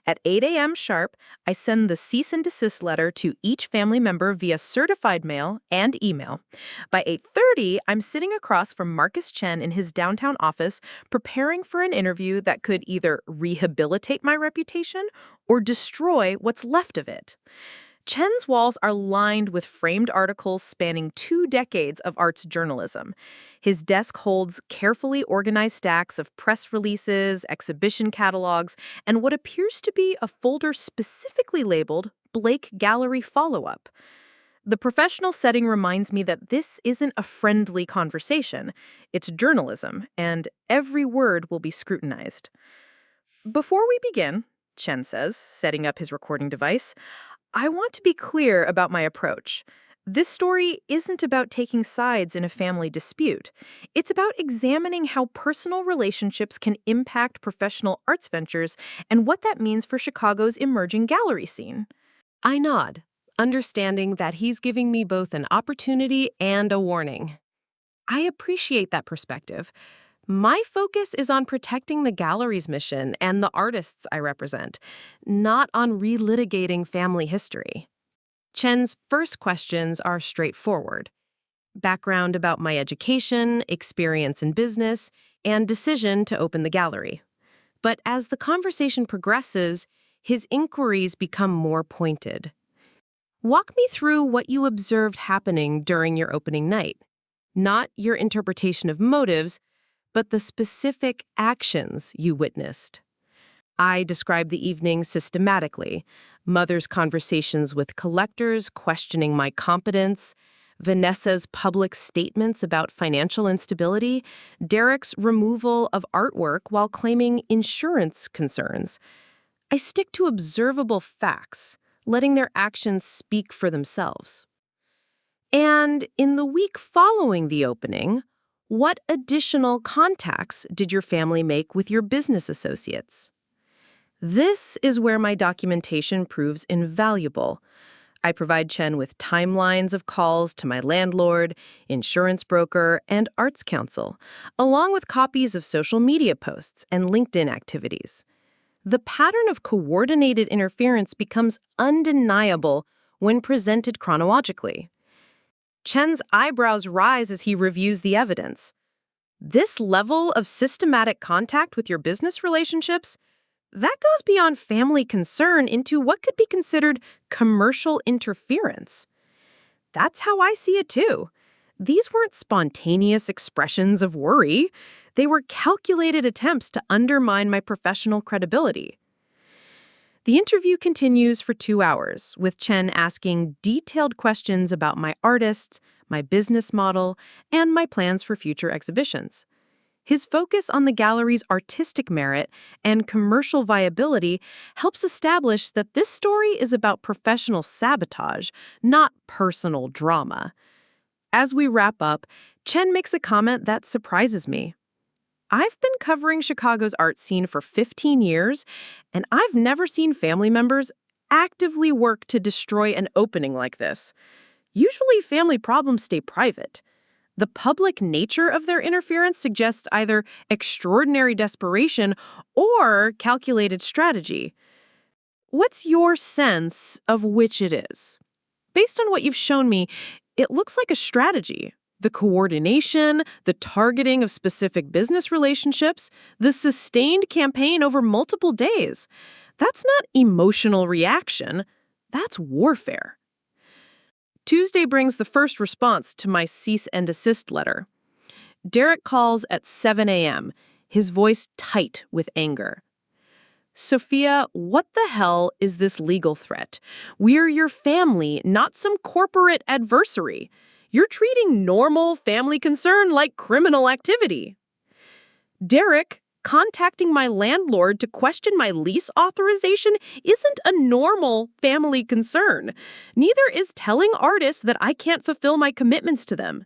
Speaker 2: At 8 a.m. sharp, I send the cease and desist letter to each family member via certified mail and email. By 8:30, I'm sitting across from Marcus Chen in his downtown office, preparing for an interview that could either rehabilitate my reputation or destroy what's left of it. Chen's walls are lined with framed articles spanning 2 decades of arts journalism. His desk holds carefully organized stacks of press releases, exhibition catalogs, and what appears to be a folder specifically labeled Blake Gallery Follow-Up. The professional setting reminds me that this isn't a friendly conversation. It's journalism, and every word will be scrutinized. Before we begin, Chen says, setting up his recording device, I want to be clear about my approach. This story isn't about taking sides in a family dispute. It's about examining how personal relationships can impact professional arts ventures and what that means for Chicago's emerging gallery scene.
Speaker 1: I nod, understanding that he's giving me both an opportunity and a warning. I appreciate that perspective. My focus is on protecting the gallery's mission and the artists I represent, not on relitigating family history. Chen's first questions are straightforward. Background about my education, experience in business, and decision to open the gallery. But as the conversation progresses, his inquiries become more pointed. Walk me through what you observed happening during your opening night. Not your interpretation of motives, but the specific actions you witnessed. I describe the evening systematically,
Speaker 2: Mother's conversations with collectors questioning my competence, Vanessa's public statements about financial instability, Derek's removal of artwork while claiming insurance concerns. I stick to observable facts, letting their actions speak for themselves. And in the week following the opening, what additional contacts did your family make with your business associates? This is where my documentation proves invaluable. I provide Chen with timelines of calls to my landlord, insurance broker, and arts council, along with copies of social media posts and LinkedIn activities. The pattern of coordinated interference becomes undeniable when presented chronologically. Chen's eyebrows rise as he reviews the evidence. This level of systematic contact with your business relationships, that goes beyond family concern into what could be considered commercial interference. That's how I see it too. These weren't spontaneous expressions of worry. They were calculated attempts to undermine my professional credibility. The interview continues for 2 hours, with Chen asking detailed questions about my artists, my business model, and my plans for future exhibitions. His focus on the gallery's artistic merit and commercial viability helps establish that this story is about professional sabotage, not personal drama. As we wrap up, Chen makes a comment that surprises me. I've been covering Chicago's art scene for 15 years, and I've never seen family members actively work to destroy an opening like this. Usually, family problems stay private. The public nature of their interference suggests either extraordinary desperation or calculated strategy. What's your sense of which it is? Based on what you've shown me, it looks like a strategy. The coordination, the targeting of specific business relationships, the sustained campaign over multiple days. That's not emotional reaction. That's warfare. Tuesday brings the first response to my cease and desist letter. Derek calls at 7 a.m., his voice tight with anger. Sophia, what the hell is this legal threat? We're your family, not some corporate adversary. You're treating normal family concern like criminal activity. Derek, contacting my landlord to question my lease authorization isn't a normal family concern. Neither is telling artists that I can't fulfill my commitments to them.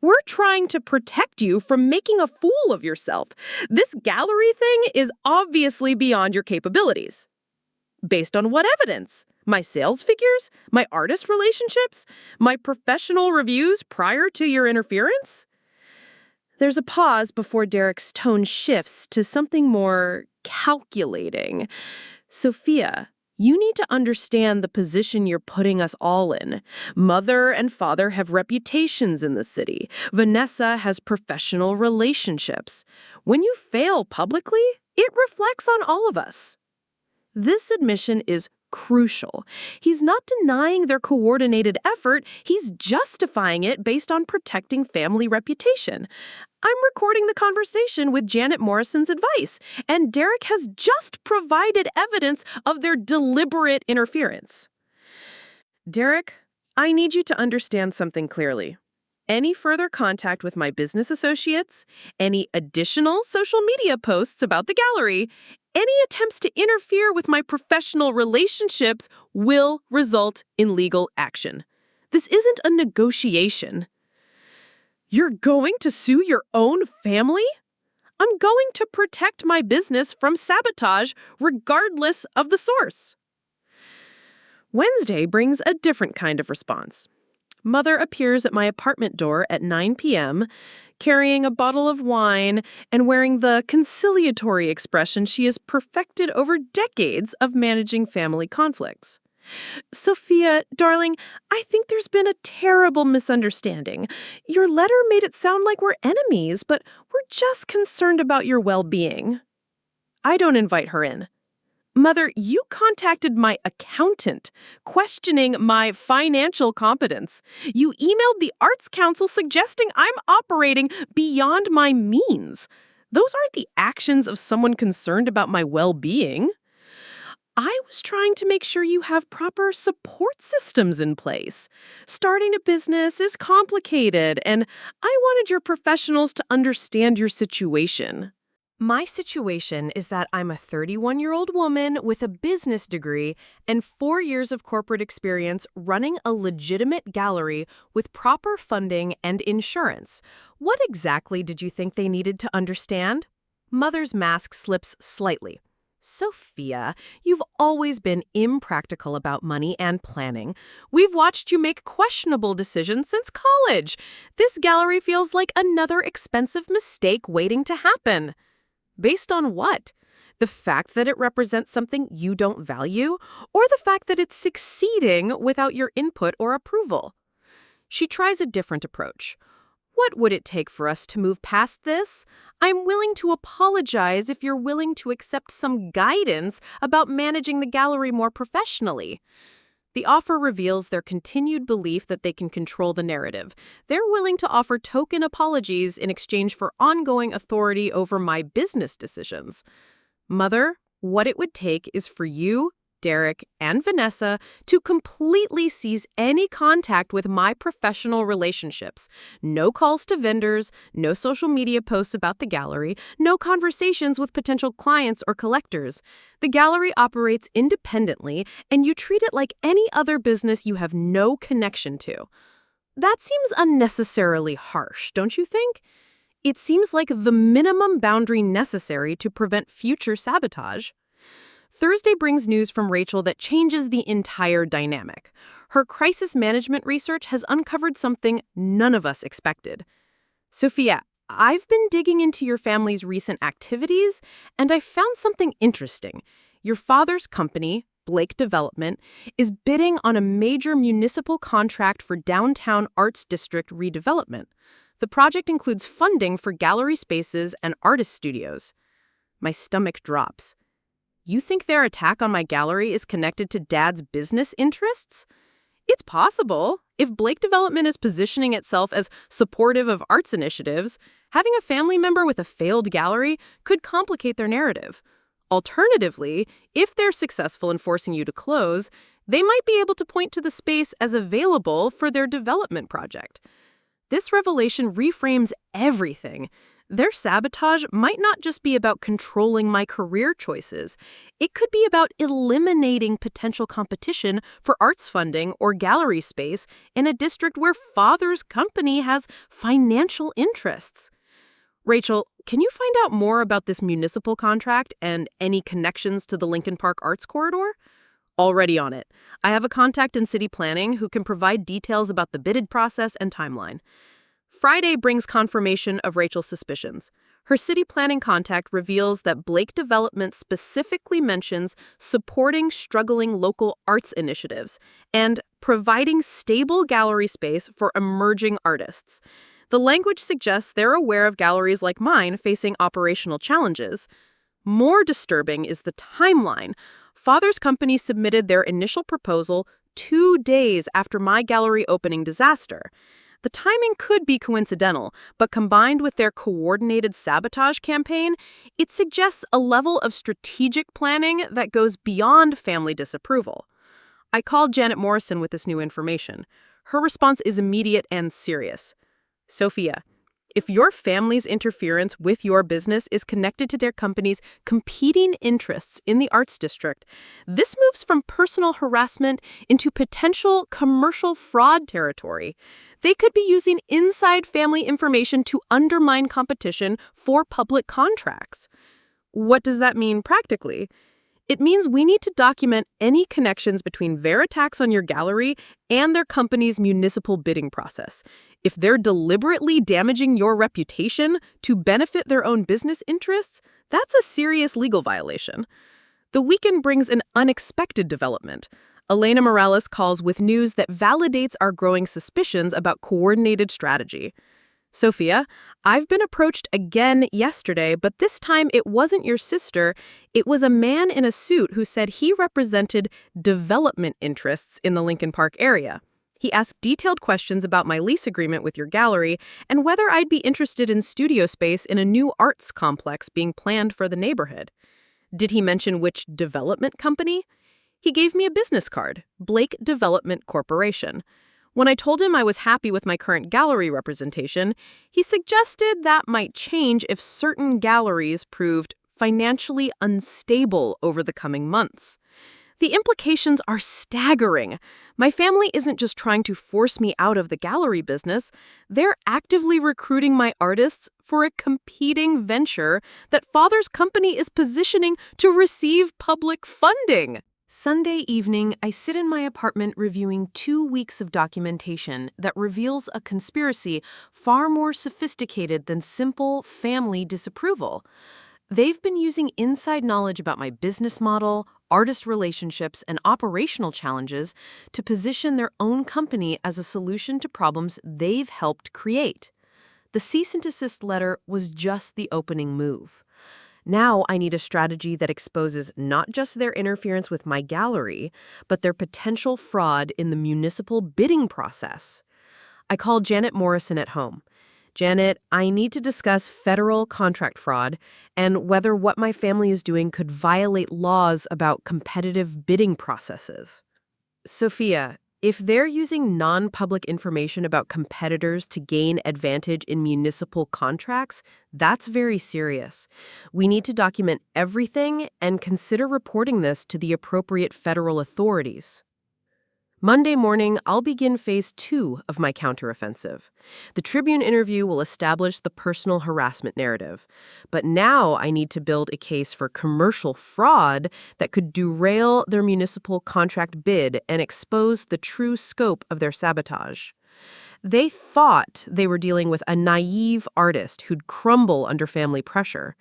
Speaker 2: We're trying to protect you from making a fool of yourself. This gallery thing is obviously beyond your capabilities. Based on what evidence? My sales figures? My artist relationships? My professional reviews prior to your interference? There's a pause before Derek's tone shifts to something more calculating. Sophia, you need to understand the position you're putting us all in. Mother and father have reputations in the city. Vanessa has professional relationships. When you fail publicly, it reflects on all of us. This admission is crucial. He's not denying their coordinated effort, he's justifying it based on protecting family reputation. I'm recording the conversation with Janet Morrison's advice, and Derek has just provided evidence of their deliberate interference. Derek, I need you to understand something clearly. Any further contact with my business associates, any additional social media posts about the gallery, any attempts to interfere with my professional relationships will result in legal action. This isn't a negotiation. You're going to sue your own family? I'm going to protect my business from sabotage regardless of the source. Wednesday brings a different kind of response. Mother appears at my apartment door at 9 p.m., carrying a bottle of wine and wearing the conciliatory expression she has perfected over decades of managing family conflicts. Sophia, darling, I think there's been a terrible misunderstanding. Your letter made it sound like we're enemies, but we're just concerned about your well-being. I don't invite her in. Mother, you contacted my accountant, questioning my financial competence. You emailed the Arts Council suggesting I'm operating beyond my means. Those aren't the actions of someone concerned about my well-being. I was trying to make sure you have proper support systems in place. Starting a business is complicated, and I wanted your professionals to understand your situation.
Speaker 1: My situation is that I'm a 31-year-old woman with a business degree and 4 years of corporate experience running a legitimate gallery with proper funding and insurance. What exactly did you think they needed to understand? Mother's mask slips slightly. Sophia, you've always been impractical about money and planning. We've watched you make questionable decisions since college. This gallery feels like another expensive mistake waiting to happen. Based on what? The fact that it represents something you don't value, or the fact that it's succeeding without your input or approval? She tries a different approach. What would it take for us to move past this? I'm willing to apologize if you're willing to accept some guidance about managing the gallery more professionally. The offer reveals their continued belief that they can control the narrative. They're willing to offer token apologies in exchange for ongoing authority over my business decisions. Mother, what it would take is for you, Derek, and Vanessa to completely cease any contact with my professional relationships. No calls to vendors, no social media posts about the gallery, no conversations with potential clients or collectors. The gallery operates independently, and you treat it like any other business you have no connection to. That seems unnecessarily harsh, don't you think? It seems like the minimum boundary necessary to prevent future sabotage. Thursday brings news from Rachel that changes the entire dynamic. Her crisis management research has uncovered something none of us expected. Sophia, I've been digging into your family's recent activities, and I found something interesting. Your father's company, Blake Development, is bidding on a major municipal contract for downtown arts district redevelopment. The project includes funding for gallery spaces and artist studios. My stomach drops. You think their attack on my gallery is connected to Dad's business interests? It's possible. If Blake Development is positioning itself as supportive of arts initiatives, having a family member with a failed gallery could complicate their narrative. Alternatively, if they're successful in forcing you to close, they might be able to point to the space as available for their development project. This revelation reframes everything. Their sabotage might not just be about controlling my career choices. It could be about eliminating potential competition for arts funding or gallery space in a district where Father's company has financial interests. Rachel, can you find out more about this municipal contract and any connections to the Lincoln Park Arts Corridor? Already on it. I have a contact in city planning who can provide details about the bidded process and timeline. Friday brings confirmation of Rachel's suspicions. Her city planning contact reveals that Blake Development specifically mentions supporting struggling local arts initiatives and providing stable gallery space for emerging artists. The language suggests they're aware of galleries like mine facing operational challenges. More disturbing is the timeline. Father's company submitted their initial proposal 2 days after my gallery opening disaster. The timing could be coincidental, but combined with their coordinated sabotage campaign, it suggests a level of strategic planning that goes beyond family disapproval. I called Janet Morrison with this new information. Her response is immediate and serious. Sophia, if your family's interference with your business is connected to their company's competing interests in the arts district, this moves from personal harassment into potential commercial fraud territory. They could be using inside family information to undermine competition for public contracts. What does that mean practically? It means we need to document any connections between their attacks on your gallery and their company's municipal bidding process. If they're deliberately damaging your reputation to benefit their own business interests, that's a serious legal violation. The weekend brings an unexpected development. Elena Morales calls with news that validates our growing suspicions about coordinated strategy. Sophia, I've been approached again yesterday, but this time it wasn't your sister. It was a man in a suit who said he represented development interests in the Lincoln Park area. He asked detailed questions about my lease agreement with your gallery and whether I'd be interested in studio space in a new arts complex being planned for the neighborhood.
Speaker 2: Did he mention which development company? He gave me a business card, Blake Development Corporation. When I told him I was happy with my current gallery representation, he suggested that might change if certain galleries proved financially unstable over the coming months. The implications are staggering. My family isn't just trying to force me out of the gallery business, they're actively recruiting my artists for a competing venture that Father's company is positioning to receive public funding.
Speaker 1: Sunday evening, I sit in my apartment reviewing 2 weeks of documentation that reveals a conspiracy far more sophisticated than simple family disapproval. They've been using inside knowledge about my business model, artist relationships, and operational challenges to position their own company as a solution to problems they've helped create. The cease and desist letter was just the opening move. Now I need a strategy that exposes not just their interference with my gallery, but their potential fraud in the municipal bidding process. I called Janet Morrison at home. Janet, I need to discuss federal contract fraud and whether what my family is doing could violate laws about competitive bidding processes. Sophia, if they're using non-public information about competitors to gain advantage in municipal contracts, that's very serious. We need to document everything and consider reporting this to the appropriate federal authorities. Monday morning, I'll begin phase 2 of my counteroffensive. The Tribune interview will establish the personal harassment narrative. But now I need to build a case for commercial fraud that could derail their municipal contract bid and expose the true scope of their sabotage. They thought they were dealing with a naive artist who'd crumble under family pressure.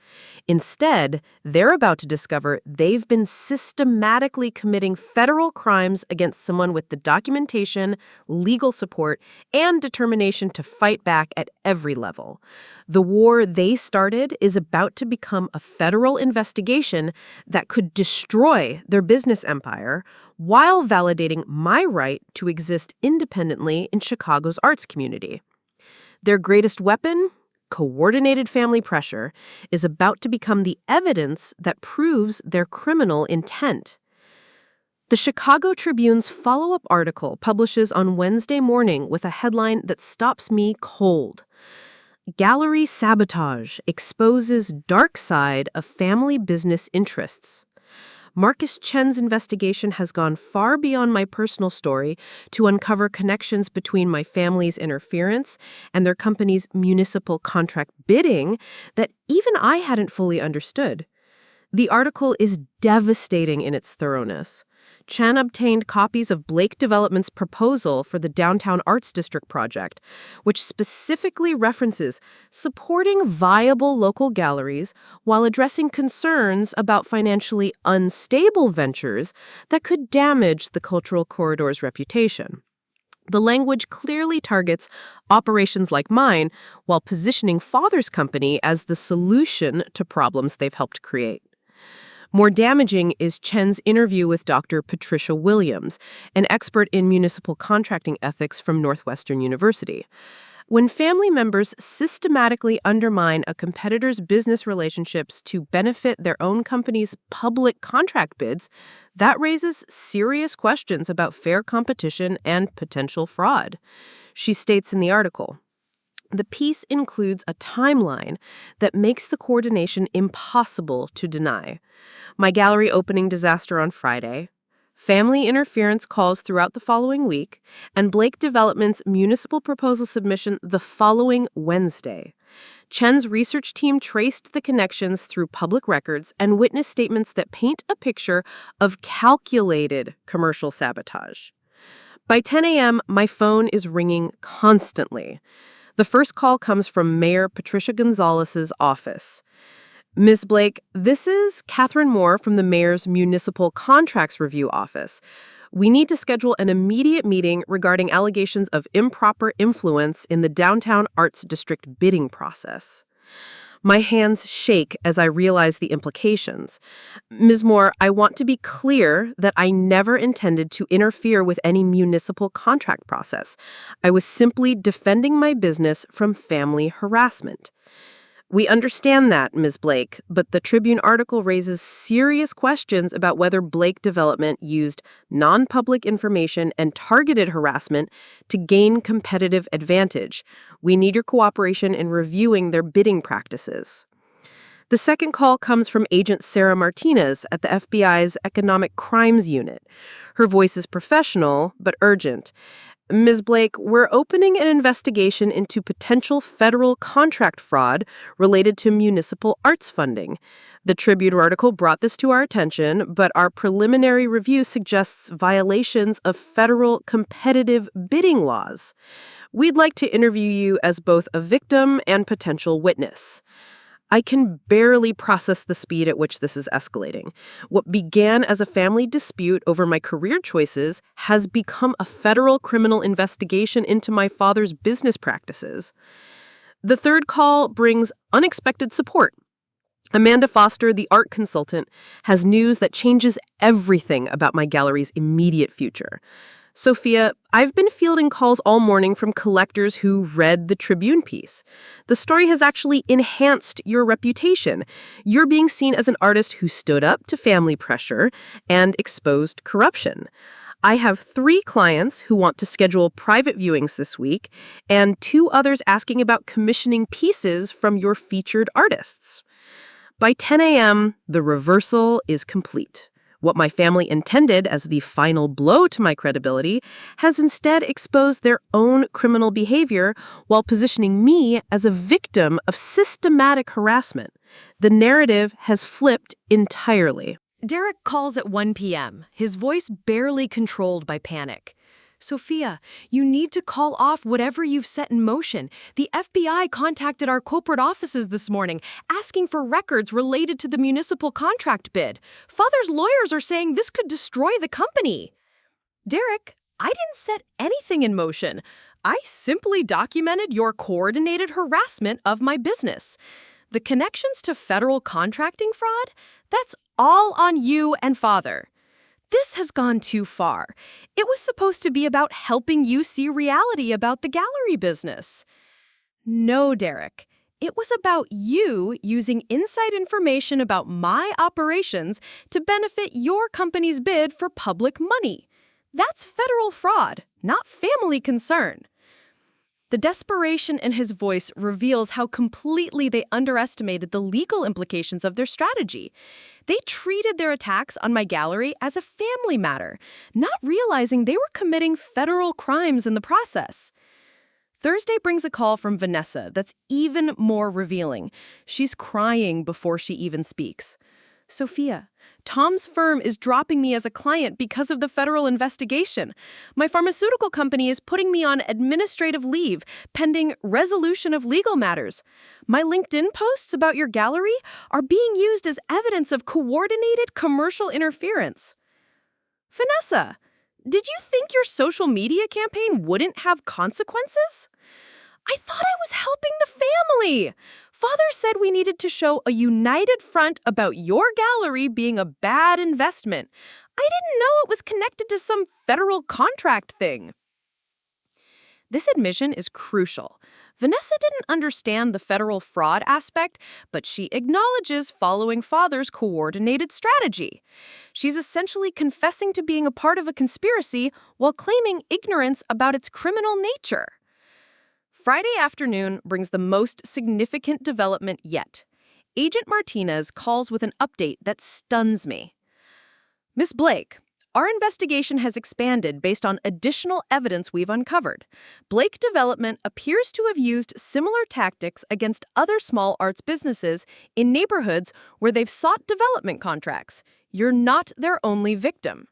Speaker 1: Instead, they're about to discover they've been systematically committing federal crimes against someone with the documentation, legal support, and determination to fight back at every level. The war they started is about to become a federal investigation that could destroy their business empire while validating my right to exist independently in Chicago's arts community. Their greatest weapon, coordinated family pressure, is about to become the evidence that proves their criminal intent. The Chicago Tribune's follow-up article publishes on Wednesday morning with a headline that stops me cold. Gallery sabotage exposes dark side of family business interests. Marcus Chen's investigation has gone far beyond my personal story to uncover connections between my family's interference and their company's municipal contract bidding that even I hadn't fully understood. The article is devastating in its thoroughness. Chen obtained copies of Blake Development's proposal for the Downtown Arts District project, which specifically references supporting viable local galleries while addressing concerns about financially unstable ventures that could damage the cultural corridor's reputation. The language clearly targets operations like mine while positioning Father's company as the solution to problems they've helped create. More damaging is Chen's interview with Dr. Patricia Williams, an expert in municipal contracting ethics from Northwestern University. When family members systematically undermine a competitor's business relationships to benefit their own company's public contract bids, that raises serious questions about fair competition and potential fraud. She states in the article, the piece includes a timeline that makes the coordination impossible to deny. My gallery opening disaster on Friday, family interference calls throughout the following week, and Blake Development's municipal proposal submission the following Wednesday. Chen's research team traced the connections through public records and witness statements that paint a picture of calculated commercial sabotage. By 10 a.m., my phone is ringing constantly. The first call comes from Mayor Patricia Gonzalez's office. Ms. Blake, this is Catherine Moore from the Mayor's Municipal Contracts Review Office. We need to schedule an immediate meeting regarding allegations of improper influence in the Downtown Arts District bidding process. My hands shake as I realize the implications. Ms. Moore, I want to be clear that I never intended to interfere with any municipal contract process. I was simply defending my business from family harassment.
Speaker 2: We understand that, Ms. Blake, but the Tribune article raises serious questions about whether Blake Development used non-public information and targeted harassment to gain competitive advantage. We need your cooperation in reviewing their bidding practices. The second call comes from Agent Sarah Martinez at the FBI's Economic Crimes Unit. Her voice is professional, but urgent. Ms. Blake, we're opening an investigation into potential federal contract fraud related to municipal arts funding. The Tribune article brought this to our attention, but our preliminary review suggests violations of federal competitive bidding laws. We'd like to interview you as both a victim and potential witness. I can barely process the speed at which this is escalating. What began as a family dispute over my career choices has become a federal criminal investigation into my father's business practices. The third call brings unexpected support. Amanda Foster, the art consultant, has news that changes everything about my gallery's immediate future. Sophia, I've been fielding calls all morning from collectors who read the Tribune piece. The story has actually enhanced your reputation. You're being seen as an artist who stood up to family pressure and exposed corruption. I have 3 clients who want to schedule private viewings this week, and 2 others asking about commissioning pieces from your featured artists. By 10 a.m., the reversal is complete. What my family intended as the final blow to my credibility has instead exposed their own criminal behavior while positioning me as a victim of systematic harassment. The narrative has flipped entirely.
Speaker 1: Derek calls at 1 p.m., his voice barely controlled by panic. Sophia, you need to call off whatever you've set in motion. The FBI contacted our corporate offices this morning, asking for records related to the municipal contract bid. Father's lawyers are saying this could destroy the company. Derek, I didn't set anything in motion. I simply documented your coordinated harassment of my business. The connections to federal contracting fraud? That's all on you and Father. This has gone too far. It was supposed to be about helping you see reality about the gallery business. No, Derek. It was about you using inside information about my operations to benefit your company's bid for public money. That's federal fraud, not family concern. The desperation in his voice reveals how completely they underestimated the legal implications of their strategy. They treated their attacks on my gallery as a family matter, not realizing they were committing federal crimes in the process. Thursday brings a call from Vanessa that's even more revealing. She's crying before she even speaks. Sophia, Tom's firm is dropping me as a client because of the federal investigation. My pharmaceutical company is putting me on administrative leave, pending resolution of legal matters. My LinkedIn posts about your gallery are being used as evidence of coordinated commercial interference. Vanessa, did you think your social media campaign wouldn't have consequences? I thought I was helping the family. Father said we needed to show a united front about your gallery being a bad investment. I didn't know it was connected to some federal contract thing. This admission is crucial. Vanessa didn't understand the federal fraud aspect, but she acknowledges following Father's coordinated strategy. She's essentially confessing to being a part of a conspiracy while claiming ignorance about its criminal nature. Friday afternoon brings the most significant development yet. Agent Martinez calls with an update that stuns me. Miss Blake, our investigation has expanded based on additional evidence we've uncovered. Blake Development appears to have used similar tactics against other small arts businesses in neighborhoods where they've sought development contracts. You're not their only victim.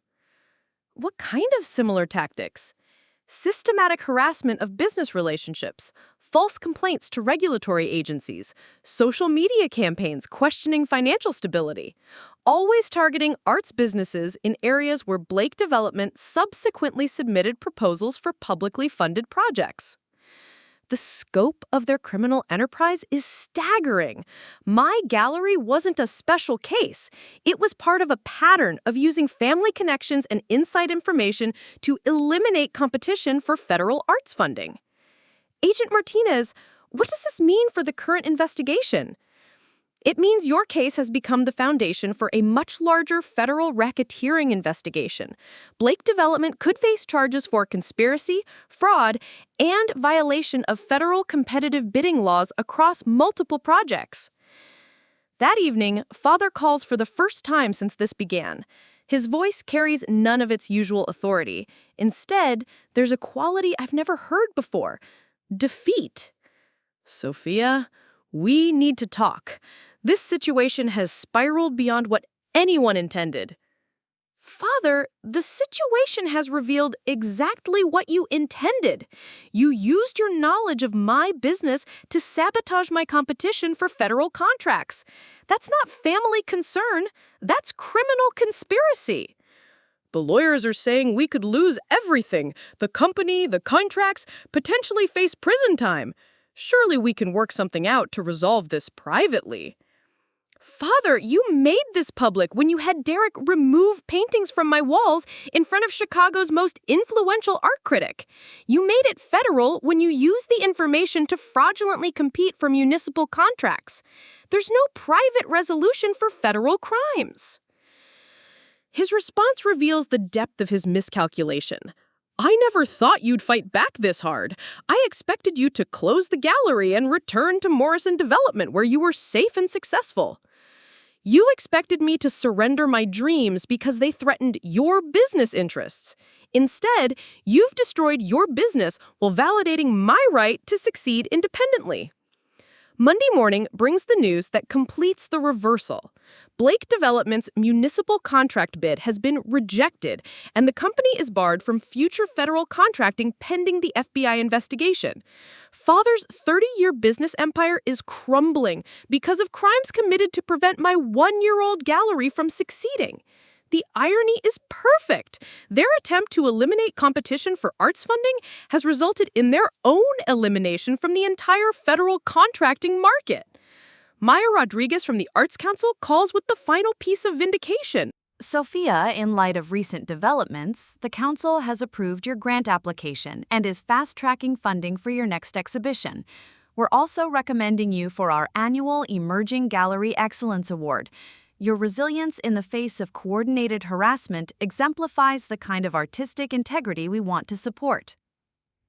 Speaker 1: What kind of similar tactics? Systematic harassment of business relationships, false complaints to regulatory agencies, social media campaigns questioning financial stability, always targeting arts businesses in areas where Blake Development subsequently submitted proposals for publicly funded projects. The scope of their criminal enterprise is staggering. My gallery wasn't a special case. It was part of a pattern of using family connections and inside information to eliminate competition for federal arts funding. Agent Martinez,
Speaker 2: What does this mean for the current investigation? It means your case has become the foundation for a much larger federal racketeering investigation. Blake Development could face charges for conspiracy, fraud, and violation of federal competitive bidding laws across multiple projects. That evening, Father calls for the first time since this began. His voice carries none of its usual authority. Instead, there's a quality I've never heard before: defeat. Sophia, we need to talk. This situation has spiraled beyond what anyone intended. Father, the situation has revealed exactly what you intended. You used your knowledge of my business to sabotage my competition for federal contracts. That's not family concern. That's criminal conspiracy. The lawyers are saying we could lose everything. The company, the contracts, potentially face prison time. Surely we can work something out to resolve this privately. Father, you made this public when you had Derek remove paintings from my walls in front of Chicago's most influential art critic. You made it federal when you used the information to fraudulently compete for municipal contracts. There's no private resolution for federal crimes. His response reveals the depth of his miscalculation. I never thought you'd fight back this hard. I expected you to close the gallery and return to Morrison Development, where you were safe and successful. You expected me to surrender my dreams because they threatened your business interests. Instead, you've destroyed your business while validating my right to succeed independently. Monday morning brings the news that completes the reversal. Blake Development's municipal contract bid has been rejected, and the company is barred from future federal contracting pending the FBI investigation. Father's 30-year business empire is crumbling because of crimes committed to prevent my one-year-old gallery from succeeding. The irony is perfect. Their attempt to eliminate competition for arts funding has resulted in their own elimination from the entire federal contracting market. Maya Rodriguez from the Arts Council calls with the final piece of vindication.
Speaker 1: Sophia, in light of recent developments, the Council has approved your grant application and is fast-tracking funding for your next exhibition. We're also recommending you for our annual Emerging Gallery Excellence Award. Your resilience in the face of coordinated harassment exemplifies the kind of artistic integrity we want to support.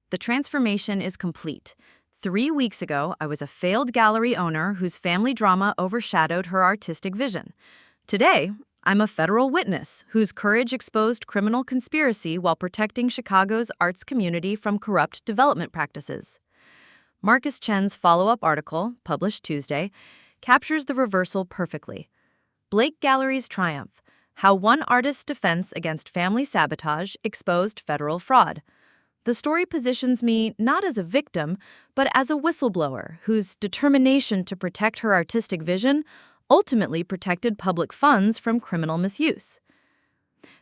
Speaker 1: The transformation is complete. 3 weeks ago, I was a failed gallery owner whose family drama overshadowed her artistic vision. Today, I'm a federal witness whose courage exposed criminal conspiracy while protecting Chicago's arts community from corrupt development practices. Marcus Chen's follow-up article, published Tuesday, captures the reversal perfectly. Blake Gallery's triumph: How One Artist's Defense Against Family Sabotage Exposed Federal Fraud. The story positions me not as a victim, but as a whistleblower whose determination to protect her artistic vision ultimately protected public funds from criminal misuse.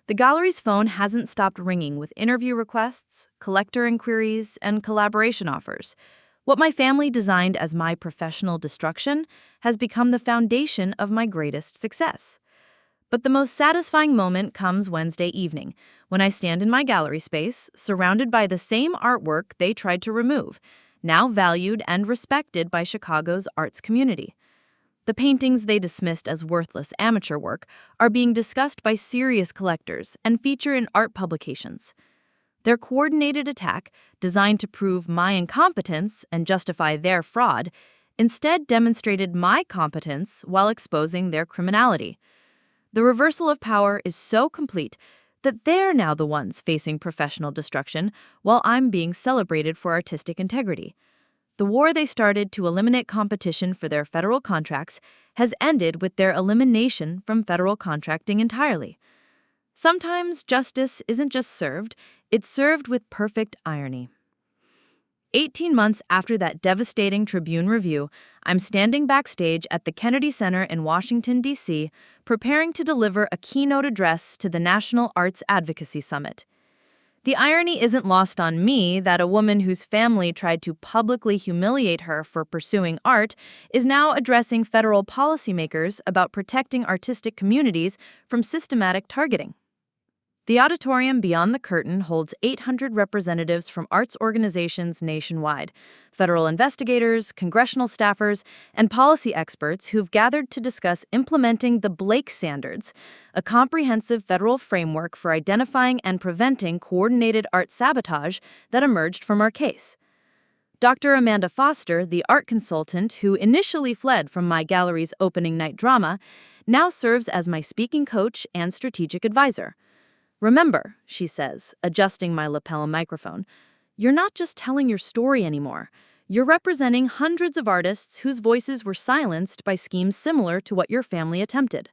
Speaker 1: The gallery's phone hasn't stopped ringing with interview requests, collector inquiries, and collaboration offers. What my family designed as my professional destruction has become the foundation of my greatest success. But the most satisfying moment comes Wednesday evening, when I stand in my gallery space, surrounded by the same artwork they tried to remove, now valued and respected by Chicago's arts community. The paintings they dismissed as worthless amateur work are being discussed by serious collectors and feature in art publications. Their coordinated attack, designed to prove my incompetence and justify their fraud, instead demonstrated my competence while exposing their criminality. The reversal of power is so complete that they're now the ones facing professional destruction while I'm being celebrated for artistic integrity. The war they started to eliminate competition for their federal contracts has ended with their elimination from federal contracting entirely. Sometimes justice isn't just served, it's served with perfect irony. 18 months after that devastating Tribune review, I'm standing backstage at the Kennedy Center in Washington, D.C., preparing to deliver a keynote address to the National Arts Advocacy Summit. The irony isn't lost on me that a woman whose family tried to publicly humiliate her for pursuing art is now addressing federal policymakers about protecting artistic communities from systematic targeting. The auditorium beyond the curtain holds 800 representatives from arts organizations nationwide, federal investigators, congressional staffers, and policy experts who've gathered to discuss implementing the Blake Standards, a comprehensive federal framework for identifying and preventing coordinated art sabotage that emerged from our case. Dr. Amanda Foster, the art consultant who initially fled from my gallery's opening night drama, now serves as my speaking coach and strategic advisor. "Remember," she says, adjusting my lapel microphone, "you're not just telling your story anymore. You're representing hundreds of artists whose voices were silenced by schemes similar to what your family attempted."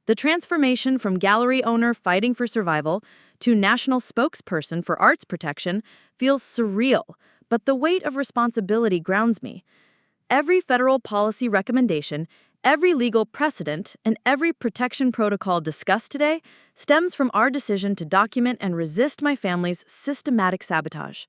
Speaker 1: The transformation from gallery owner fighting for survival to national spokesperson for arts protection feels surreal, but the weight of responsibility grounds me. Every federal policy recommendation, every legal precedent, and every protection protocol discussed today stems from our decision to document and resist my family's systematic sabotage.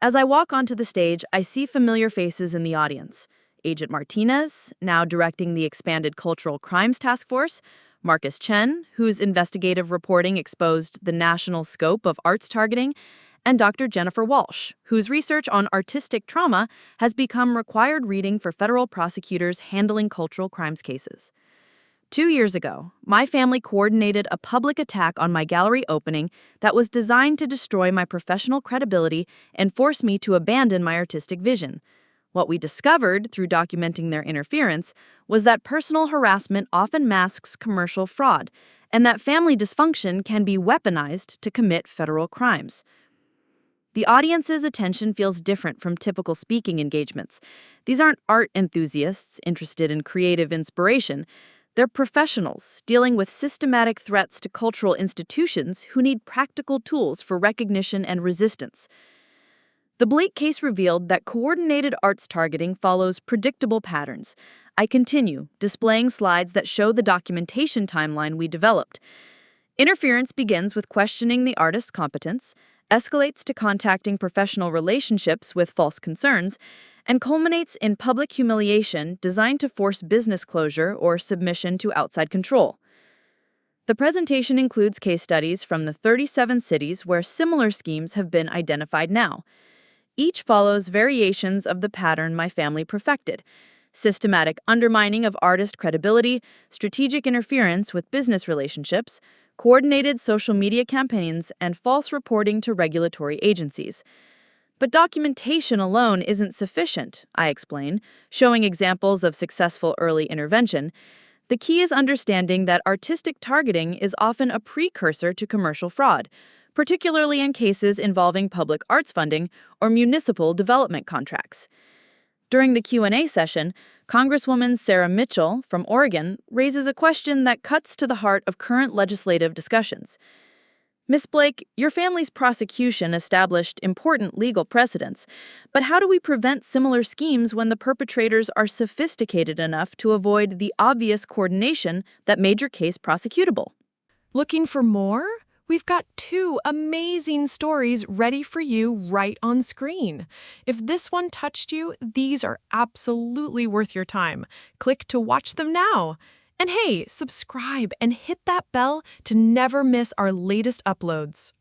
Speaker 1: As I walk onto the stage, I see familiar faces in the audience. Agent Martinez, now directing the expanded Cultural Crimes Task Force, Marcus Chen, whose investigative reporting exposed the national scope of arts targeting, and Dr. Jennifer Walsh, whose research on artistic trauma has become required reading for federal prosecutors handling cultural crimes cases. 2 years ago, my family coordinated a public attack on my gallery opening that was designed to destroy my professional credibility and force me to abandon my artistic vision. What we discovered through documenting their interference was that personal harassment often masks commercial fraud, and that family dysfunction can be weaponized to commit federal crimes. The audience's attention feels different from typical speaking engagements. These aren't art enthusiasts interested in creative inspiration. They're professionals dealing with systematic threats to cultural institutions who need practical tools for recognition and resistance. The Blake case revealed that coordinated arts targeting follows predictable patterns. I continue, displaying slides that show the documentation timeline we developed. Interference begins with questioning the artist's competence, escalates to contacting professional relationships with false concerns, and culminates in public humiliation designed to force business closure or submission to outside control. The presentation includes case studies from the 37 cities where similar schemes have been identified now. Each follows variations of the pattern my family perfected: systematic undermining of artist credibility, strategic interference with business relationships, coordinated social media campaigns, and false reporting to regulatory agencies. But documentation alone isn't sufficient, I explain, showing examples of successful early intervention. The key is understanding that artistic targeting is often a precursor to commercial fraud, particularly in cases involving public arts funding or municipal development contracts. During the Q&A session, Congresswoman Sarah Mitchell from Oregon raises a question that cuts to the heart of current legislative discussions. "Ms. Blake, your family's prosecution established important legal precedents, but how do we prevent similar schemes when the perpetrators are sophisticated enough to avoid the obvious coordination that made your case prosecutable?"
Speaker 4: Looking for more? We've got 2 amazing stories ready for you right on screen. If this one touched you, these are absolutely worth your time. Click to watch them now. And hey, subscribe and hit that bell to never miss our latest uploads.